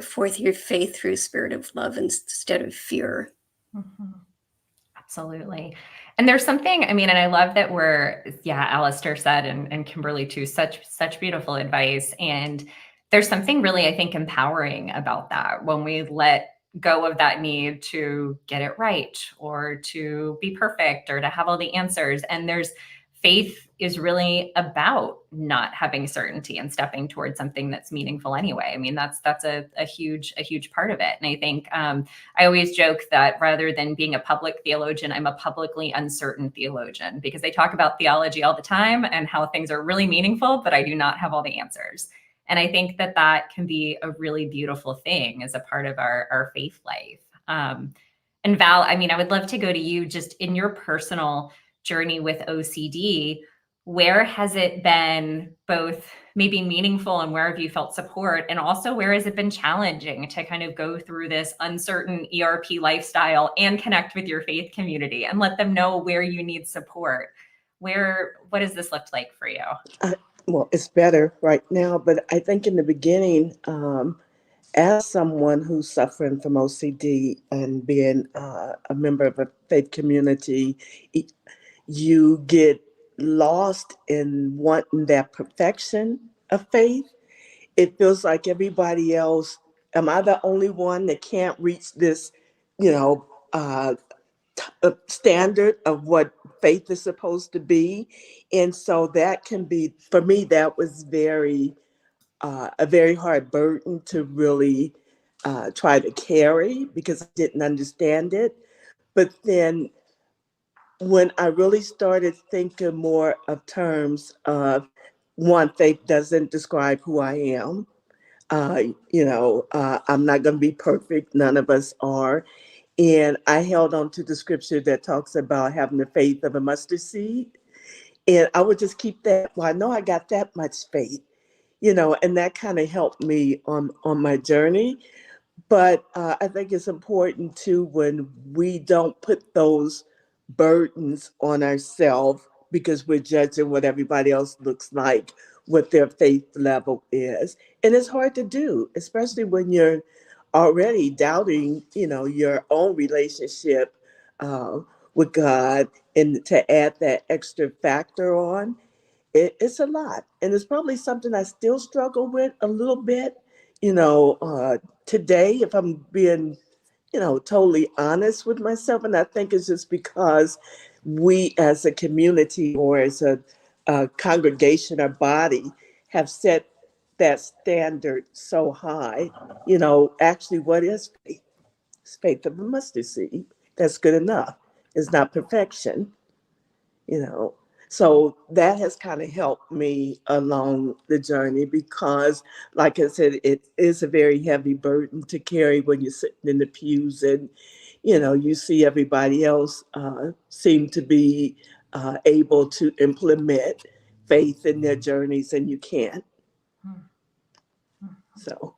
forth your faith through a spirit of love instead of fear. Mm-hmm. Absolutely. And there's something, I mean, and I love that Alistair said, and Kimberly too, such beautiful advice. And there's something really, I think, empowering about that when we let go of that need to get it right or to be perfect or to have all the answers. And faith is really about not having certainty and stepping towards something that's meaningful anyway. I mean, that's a huge part of it. And I think I always joke that rather than being a public theologian, I'm a publicly uncertain theologian, because I talk about theology all the time and how things are really meaningful, but I do not have all the answers. And I think that can be a really beautiful thing as a part of our faith life. And Val, I mean, I would love to go to you just in your personal journey with OCD. Where has it been both maybe meaningful and where have you felt support? And also, where has it been challenging to kind of go through this uncertain ERP lifestyle and connect with your faith community and let them know where you need support? What does this look like for you? Well, it's better right now, but I think in the beginning, as someone who's suffering from OCD and being a member of a faith community, you get lost in wanting that perfection of faith. It feels like everybody else, am I the only one that can't reach this, standard of what faith is supposed to be? And so that can be, for me, that was a very hard burden to really try to carry because I didn't understand it. But then when I really started thinking more of terms of, one, faith doesn't describe who I am. I'm not going to be perfect. None of us are. And I held on to the scripture that talks about having the faith of a mustard seed. And I would just keep that. Well, I know I got that much faith, and that kind of helped me on my journey. But I think it's important too when we don't put those burdens on ourselves because we're judging what everybody else looks like, what their faith level is. And it's hard to do, especially when you're already doubting, your own relationship uh, with God. And to add that extra factor on, it's a lot. And it's probably something I still struggle with a little bit, today, if I'm being, totally honest with myself. And I think it's just because we as a community or as a congregation or body have set that standard so high. Actually, what is faith? It's faith of a mustard seed. That's good enough. It's not perfection, you know. So that has kind of helped me along the journey because, like I said, it is a very heavy burden to carry when you're sitting in the pews and, you see everybody else seem to be able to implement faith in their journeys and you can't. So.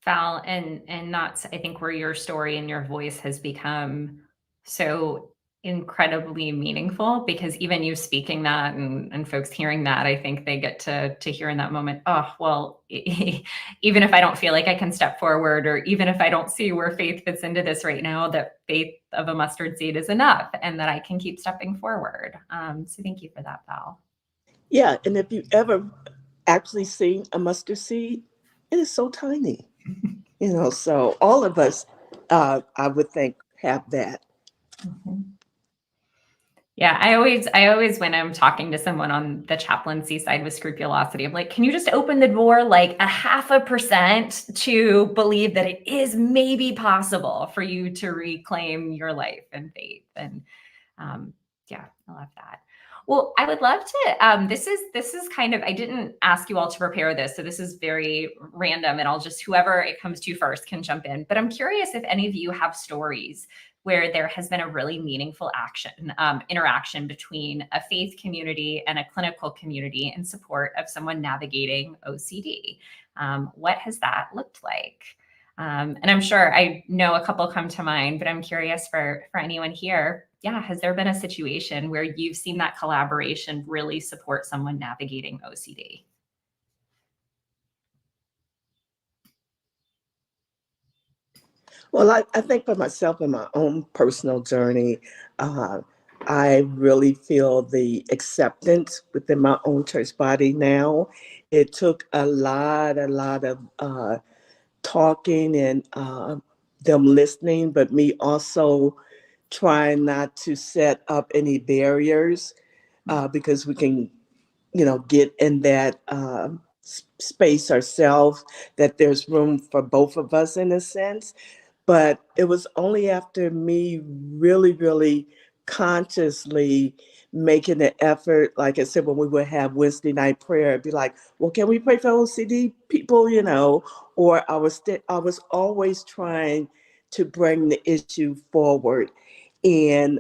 Val, and that's, I think, where your story and your voice has become so incredibly meaningful, because even you speaking that and folks hearing that, I think they get to hear in that moment, oh, well, even if I don't feel like I can step forward, or even if I don't see where faith fits into this right now, that faith of a mustard seed is enough and that I can keep stepping forward. So thank you for that, Val. Yeah, and if you ever actually seen a mustard seed, it is so tiny. So all of us, I would think, have that. Mm-hmm. Yeah, I always, when I'm talking to someone on the chaplaincy side with Scrupulosity, I'm like, can you just open the door like 0.5% to believe that it is maybe possible for you to reclaim your life and faith? And yeah, I love that. Well, I would love to, this is kind of, I didn't ask you all to prepare this, so this is very random, and I'll just, whoever it comes to first can jump in. But I'm curious if any of you have stories where there has been a really meaningful interaction between a faith community and a clinical community in support of someone navigating OCD. What has that looked like? And I'm sure I know a couple come to mind, but I'm curious for anyone here. Yeah, has there been a situation where you've seen that collaboration really support someone navigating OCD? Well, I think for myself in my own personal journey, I really feel the acceptance within my own church body now. It took a lot of talking and them listening, but me also trying not to set up any barriers because we can, get in that space ourselves, that there's room for both of us in a sense. But it was only after me really, really consciously making the effort, like I said, when we would have Wednesday night prayer, it'd be like, well, can we pray for OCD people, or I was always trying to bring the issue forward. And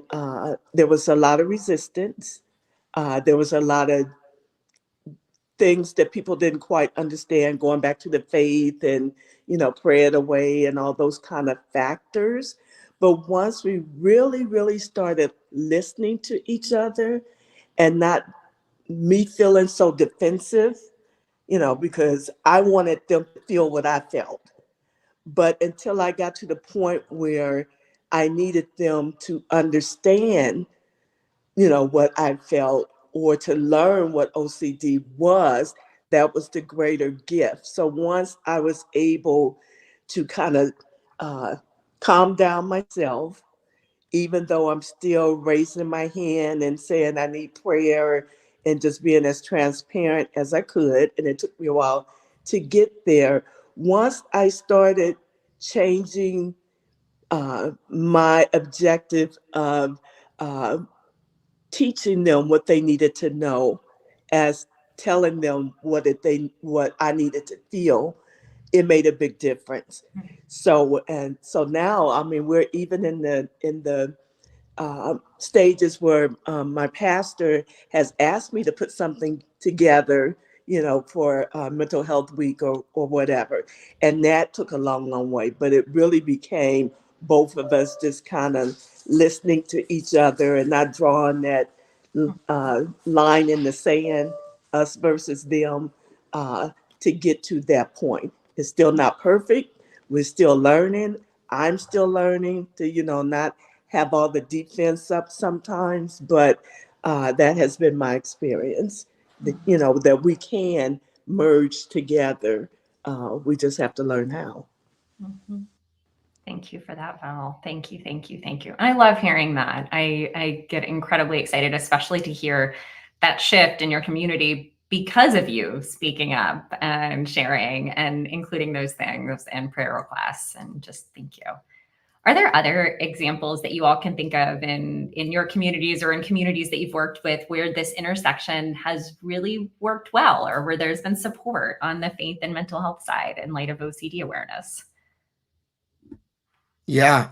there was a lot of resistance. There was a lot of things that people didn't quite understand, going back to the faith and, prayer away and all those kind of factors. But once we really, really started listening to each other and not me feeling so defensive, because I wanted them to feel what I felt. But until I got to the point where I needed them to understand, what I felt, or to learn what OCD was, that was the greater gift. So once I was able to kind of calm down myself, even though I'm still raising my hand and saying I need prayer and just being as transparent as I could, and it took me a while to get there. Once I started changing my objective of uh, teaching them what they needed to know, as telling them what I needed to feel, it made a big difference. So now, I mean, we're even in the stages where my pastor has asked me to put something together, for Mental Health Week or whatever. And that took a long, long way, but it really became both of us just kind of listening to each other and not drawing that line in the sand, us versus them, to get to that point. It's still not perfect. We're still learning. I'm still learning to, not have all the defense up sometimes, but that has been my experience. That we can merge together. We just have to learn how. Mm-hmm. Thank you for that, Val. Thank you, thank you, thank you. I love hearing that. I get incredibly excited, especially to hear that shift in your community because of you speaking up and sharing and including those things and prayer requests. And just thank you. Are there other examples that you all can think of in your communities or in communities that you've worked with where this intersection has really worked well, or where there's been support on the faith and mental health side in light of OCD awareness? Yeah,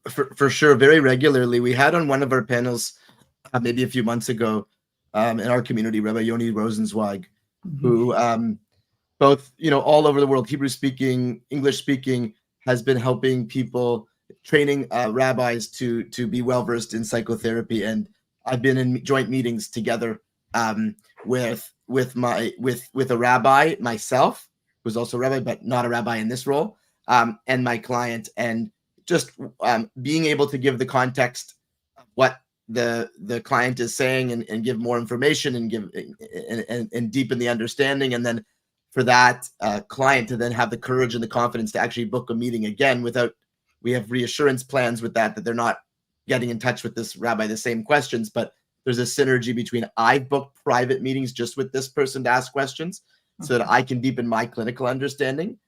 for sure. Very regularly. We had on one of our panels maybe a few months ago in our community, Rabbi Yoni Rosenzweig, who both, all over the world, Hebrew speaking, English speaking, has been helping people, training rabbis to be well versed in psychotherapy. And I've been in joint meetings together with a rabbi, myself, who's also a rabbi, but not a rabbi in this role, and my client, and just being able to give the context of what the client is saying, and give more information, and give and deepen the understanding, and then for that client to then have the courage and the confidence to actually book a meeting again we have reassurance plans with that they're not getting in touch with this rabbi the same questions, but there's a synergy between I've booked private meetings just with this person to ask questions so that I can deepen my clinical understanding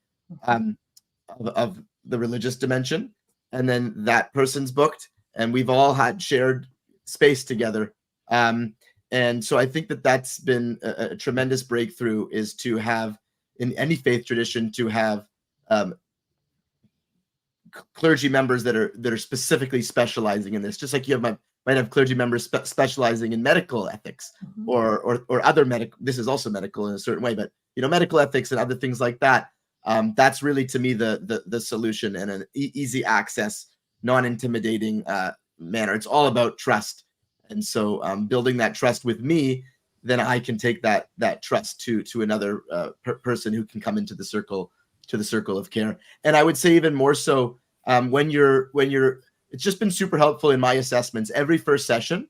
of the religious dimension, and then that person's booked, and we've all had shared space together. And so I think that's been a tremendous breakthrough, is to have, in any faith tradition, to have clergy members that are specifically specializing in this. Just like you might have clergy members specializing in medical ethics or other medical. This is also medical in a certain way, but medical ethics and other things like that. That's really, to me, the solution, and an easy access, non-intimidating manner. It's all about trust. And so building that trust with me, then I can take that trust to another person who can come into the circle of care. And I would say even more so when you're, it's just been super helpful in my assessments. Every first session,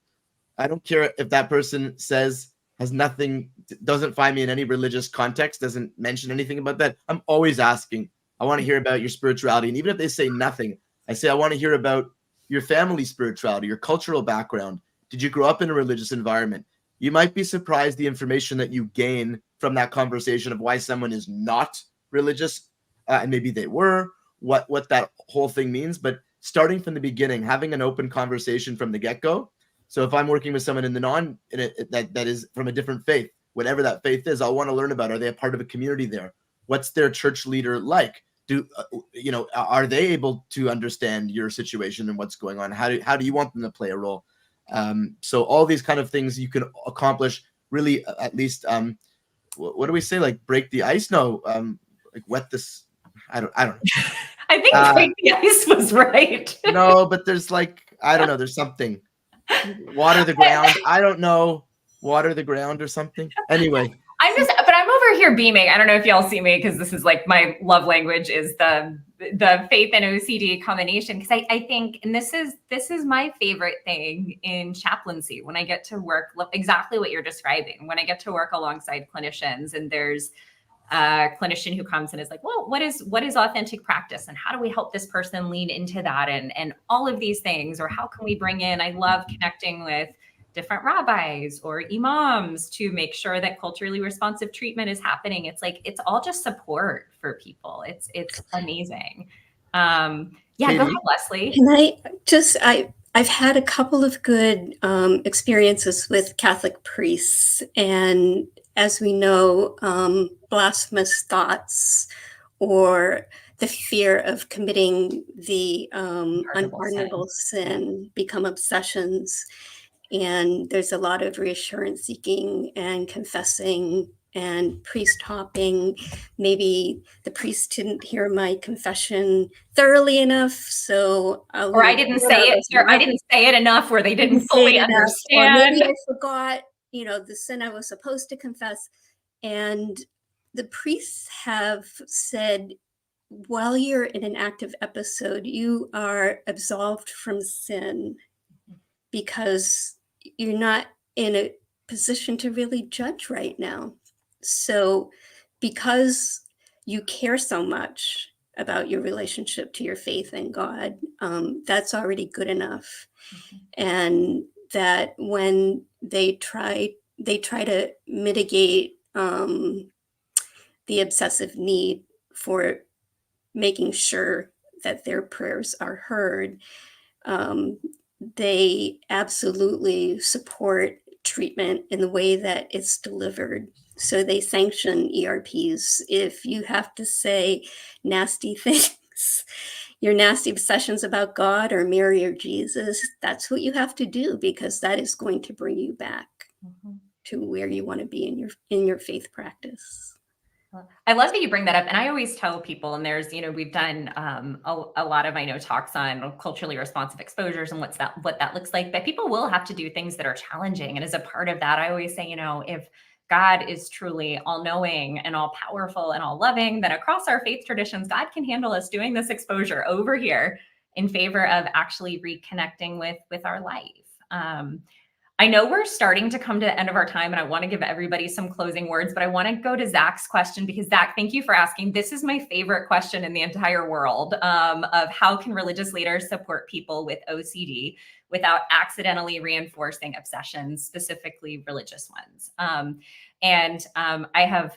I don't care if that person has nothing, doesn't find me in any religious context, doesn't mention anything about that. I'm always asking, I want to hear about your spirituality. And even if they say nothing, I say, I want to hear about your family spirituality, your cultural background. Did you grow up in a religious environment? You might be surprised the information that you gain from that conversation of why someone is not religious, and maybe they were, what that whole thing means. But starting from the beginning, having an open conversation from the get-go. So if I'm working with someone that is from a different faith, whatever that faith is, I'll want to learn about, are they a part of a community there? What's their church leader like? Are they able to understand your situation and what's going on? How do you want them to play a role? So all these kind of things you can accomplish really, at least, what do we say? Like break the ice? No, like wet this. I don't know. I think break the ice was right. No, but there's I don't know. There's something. Water the ground. I don't know. Water the ground or something. Anyway. But I'm over here beaming. I don't know if y'all see me, because this is my love language is the faith and OCD combination. Because I think, and this is my favorite thing in chaplaincy, when I get to work exactly what you're describing, when I get to work alongside clinicians, and there's a clinician who comes and is like, well, what is authentic practice, and how do we help this person lean into that, and all of these things, or how can we bring in, I love connecting with different rabbis or imams to make sure that culturally responsive treatment is happening. It's it's all just support for people. It's amazing. Yeah, Katie? Go ahead, Leslie. Can I've had a couple of good experiences with Catholic priests, and as we know, blasphemous thoughts or the fear of committing the unpardonable sin become obsessions. And there's a lot of reassurance seeking and confessing and priest hopping. Maybe the priest didn't hear my confession thoroughly enough, so I didn't say it, or I didn't say it enough, where they didn't fully understand. Or maybe I forgot, the sin I was supposed to confess. And the priests have said, while you're in an active episode, you are absolved from sin because you're not in a position to really judge right now. So because you care so much about your relationship to your faith in God, that's already good enough. And that when they try to mitigate the obsessive need for making sure that their prayers are heard. They absolutely support treatment in the way that it's delivered. So they sanction ERPs. If you have to say nasty things, your nasty obsessions about God or Mary or Jesus, that's what you have to do, because that is going to bring you back to where you want to be in your faith practice. I love that you bring that up. And I always tell people, and there's, we've done a lot of, I know, talks on culturally responsive exposures and what that looks like, but people will have to do things that are challenging. And as a part of that, I always say, if God is truly all knowing and all powerful and all loving, then across our faith traditions, God can handle us doing this exposure over here in favor of actually reconnecting with our life. I know we're starting to come to the end of our time, and I want to give everybody some closing words, but I want to go to Zach's question, because Zach, thank you for asking. This is my favorite question in the entire world, of how can religious leaders support people with OCD without accidentally reinforcing obsessions, specifically religious ones. I have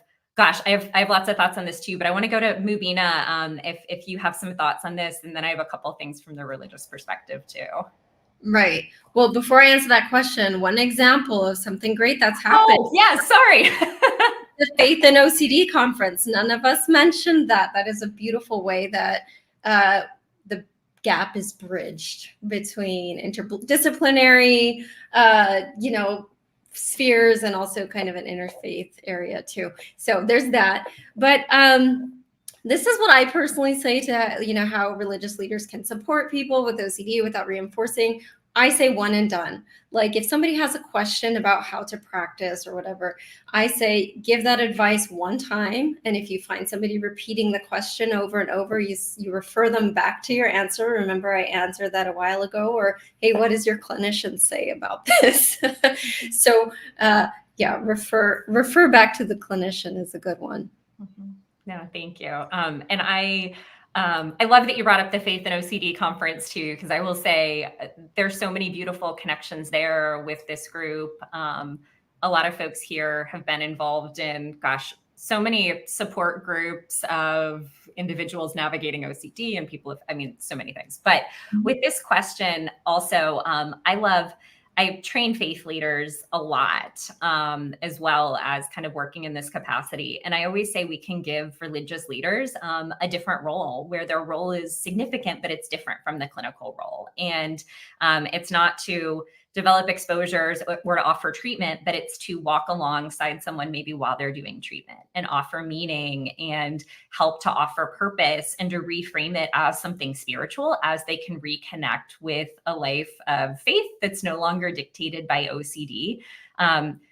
lots of thoughts on this too, but I want to go to Mubina, if you have some thoughts on this, and then I have a couple things from the religious perspective too. Right. Well, before I answer that question, one example of something great that's happened. Oh, yeah, sorry. The Faith and OCD conference. None of us mentioned that. That is a beautiful way that the gap is bridged between interdisciplinary, spheres, and also kind of an interfaith area too. So there's that. But this is what I personally say to, how religious leaders can support people with OCD without reinforcing. I say one and done. Like if somebody has a question about how to practice or whatever, I say, give that advice one time. And if you find somebody repeating the question over and over, you refer them back to your answer. Remember, I answered that a while ago. Or, hey, what does your clinician say about this? So refer back to the clinician is a good one. Mm-hmm. No, thank you. And I love that you brought up the Faith and OCD conference too, because I will say there's so many beautiful connections there with this group. A lot of folks here have been involved in, so many support groups of individuals navigating OCD and people so many things. But with this question also, I train faith leaders a lot, as well as kind of working in this capacity. And I always say we can give religious leaders a different role, where their role is significant, but it's different from the clinical role. And it's not to develop exposures or to offer treatment, but it's to walk alongside someone maybe while they're doing treatment and offer meaning and help to offer purpose, and to reframe it as something spiritual as they can reconnect with a life of faith that's no longer dictated by OCD.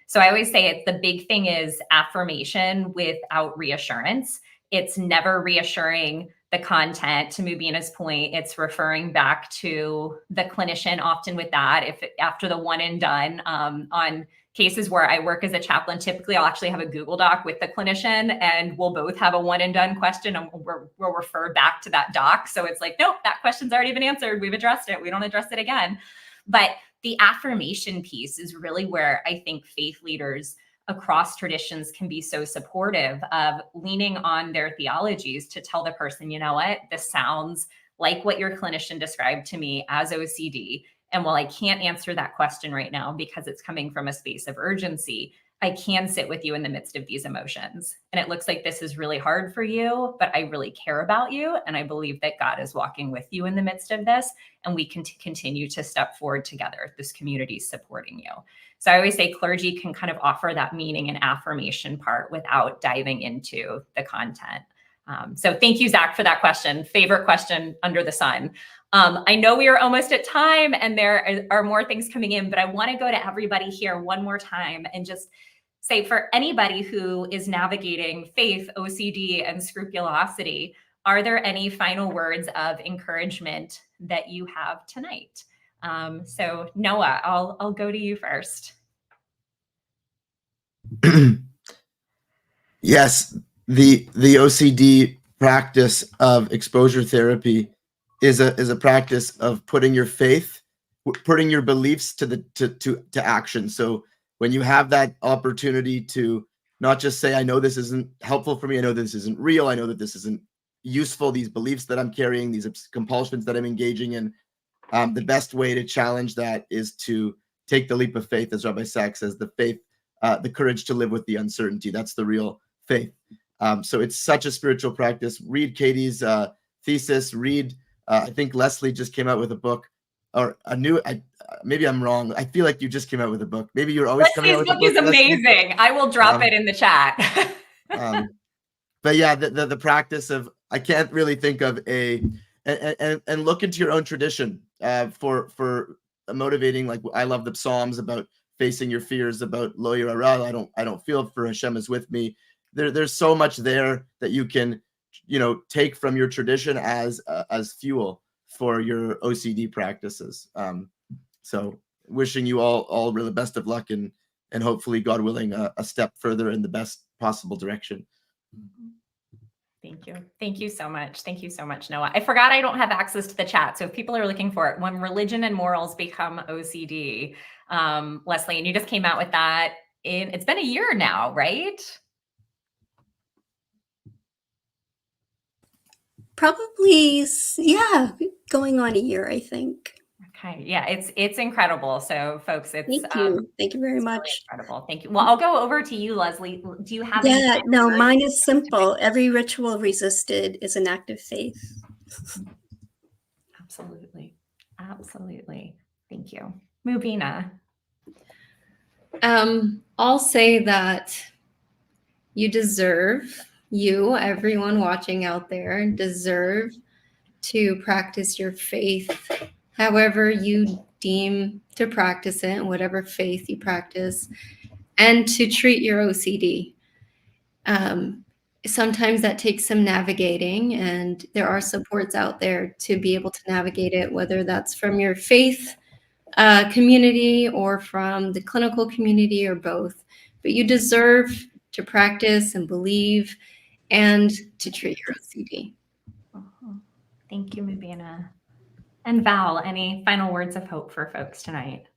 So I always say the big thing is affirmation without reassurance. It's never reassuring the content. To Mubina's point, it's referring back to the clinician often with that. After the one and done, on cases where I work as a chaplain, typically I'll actually have a Google Doc with the clinician, and we'll both have a one and done question, and we'll refer back to that doc. So it's like, nope, that question's already been answered. We've addressed it. We don't address it again. But the affirmation piece is really where I think faith leaders across traditions can be so supportive of leaning on their theologies to tell the person, you know what, this sounds like what your clinician described to me as OCD. And while I can't answer that question right now because it's coming from a space of urgency, I can sit with you in the midst of these emotions. And it looks like this is really hard for you, but I really care about you. And I believe that God is walking with you in the midst of this. And we can continue to step forward together. This community is supporting you. So I always say clergy can kind of offer that meaning and affirmation part without diving into the content. So thank you, Zach, for that question. Favorite question under the sun. I know we are almost at time and there are more things coming in, but I want to go to everybody here one more time and just say, for anybody who is navigating faith, OCD, and scrupulosity, are there any final words of encouragement that you have tonight? So Noah, I'll go to you first. Yes, the OCD practice of exposure therapy is a practice of putting your faith, putting your beliefs to action. So when you have that opportunity to not just say, I know this isn't helpful for me, I know this isn't real, I know that this isn't useful, these beliefs that I'm carrying, these compulsions that I'm engaging in. The best way to challenge that is to take the leap of faith, as Rabbi Sachs says, the courage to live with the uncertainty. That's the real faith. So it's such a spiritual practice. Read Katie's thesis. Read, I think Leslie just came out with a book, or a new, maybe I'm wrong. I feel like you just came out with a book. Maybe you're always coming out with a book. Leslie's book is amazing. I will drop it in the chat. But yeah, the practice of, I can't really think of and look into your own tradition for motivating. Like, I love the Psalms about facing your fears, about lo yirah, I don't feel, for Hashem is with me. There's so much there that you can, take from your tradition as fuel for your OCD practices. So wishing you all really best of luck, and hopefully, God willing, a step further in the best possible direction. Thank you. Thank you so much. Thank you so much, Noah. I forgot I don't have access to the chat. So if people are looking for it, when religion and morals become OCD, Leslie, and you just came out with that it's been a year now, right? Probably, yeah, going on a year, I think. Okay. Yeah, it's incredible. So folks, it's Thank you. Thank you very much. Really incredible. Thank you. Well, I'll go over to you, Leslie. Do you have Yeah, no, mine is simple. Every ritual resisted is an act of faith. Absolutely. Absolutely. Thank you. Mubina. I'll say that everyone watching out there, deserve to practice your faith however you deem to practice it, whatever faith you practice, and to treat your OCD. Sometimes that takes some navigating, and there are supports out there to be able to navigate it, whether that's from your faith community or from the clinical community, or both. But you deserve to practice and believe and to treat your OCD. Thank you, Mubina. And Val, any final words of hope for folks tonight?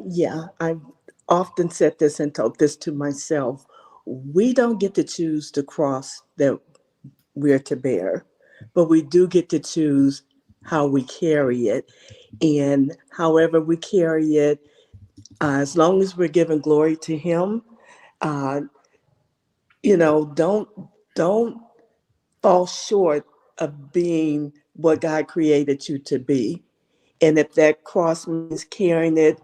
Yeah, I've often said this and told this to myself. We don't get to choose the cross that we're to bear, but we do get to choose how we carry it. And however we carry it, as long as we're giving glory to Him, don't fall short of being what God created you to be. And if that cross means carrying it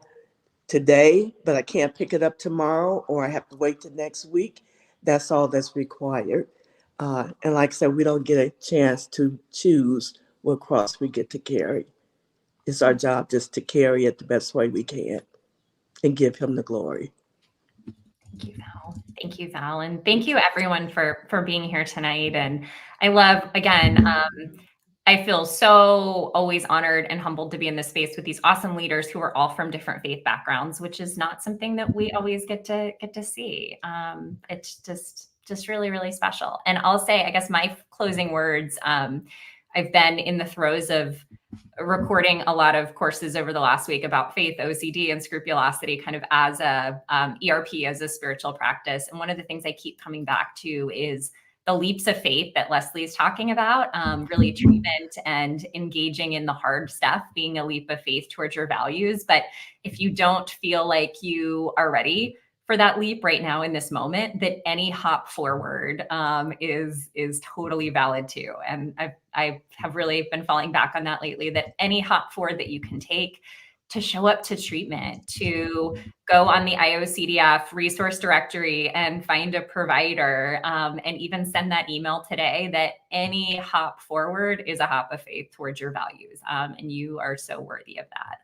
today, but I can't pick it up tomorrow, or I have to wait till next week, that's all that's required. And like I said, we don't get a chance to choose what cross we get to carry. It's our job just to carry it the best way we can and give Him the glory. Thank you, Val. Thank you, Val. And thank you, everyone, for being here tonight. And I love, again, I feel so always honored and humbled to be in this space with these awesome leaders who are all from different faith backgrounds, which is not something that we always get to see. It's just really, really special. And I'll say, I guess my closing words, I've been in the throes of recording a lot of courses over the last week about faith, OCD, and scrupulosity, kind of as a ERP, as a spiritual practice. And one of the things I keep coming back to is the leaps of faith that Leslie is talking about, really treatment and engaging in the hard stuff, being a leap of faith towards your values. But if you don't feel like you are ready for that leap right now in this moment, that any hop forward is totally valid too. And I have really been falling back on that lately, that any hop forward that you can take to show up to treatment, to go on the IOCDF resource directory and find a provider, and even send that email today, that any hop forward is a hop of faith towards your values. And you are so worthy of that.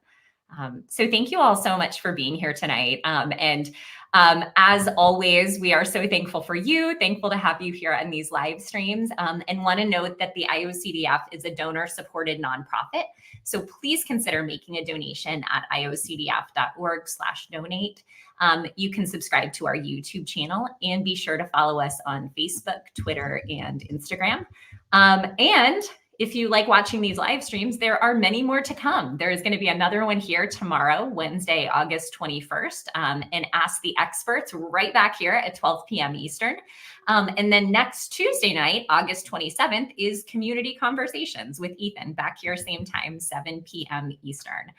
So thank you all so much for being here tonight. As always, we are so thankful for you, thankful to have you here on these live streams, and want to note that the IOCDF is a donor-supported nonprofit. So please consider making a donation at iocdf.org/donate. You can subscribe to our YouTube channel and be sure to follow us on Facebook, Twitter, and Instagram. And If you like watching these live streams, there are many more to come. There is going to be another one here tomorrow, Wednesday, August 21st, and Ask the Experts right back here at 12 p.m. Eastern. And then next Tuesday night, August 27th, is Community Conversations with Ethan back here, same time, 7 p.m. Eastern.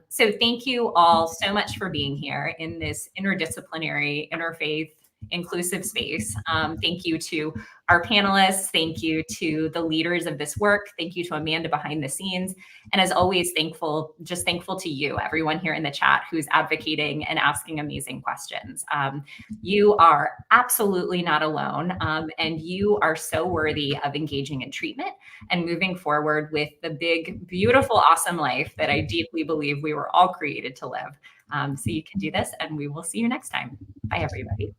So thank you all so much for being here in this interdisciplinary, interfaith, inclusive space. Thank you to our panelists. Thank you to the leaders of this work. Thank you to Amanda behind the scenes. And as always, thankful to you, everyone here in the chat who's advocating and asking amazing questions. You are absolutely not alone. And you are so worthy of engaging in treatment and moving forward with the big, beautiful, awesome life that I deeply believe we were all created to live. So you can do this, and we will see you next time. Bye, everybody.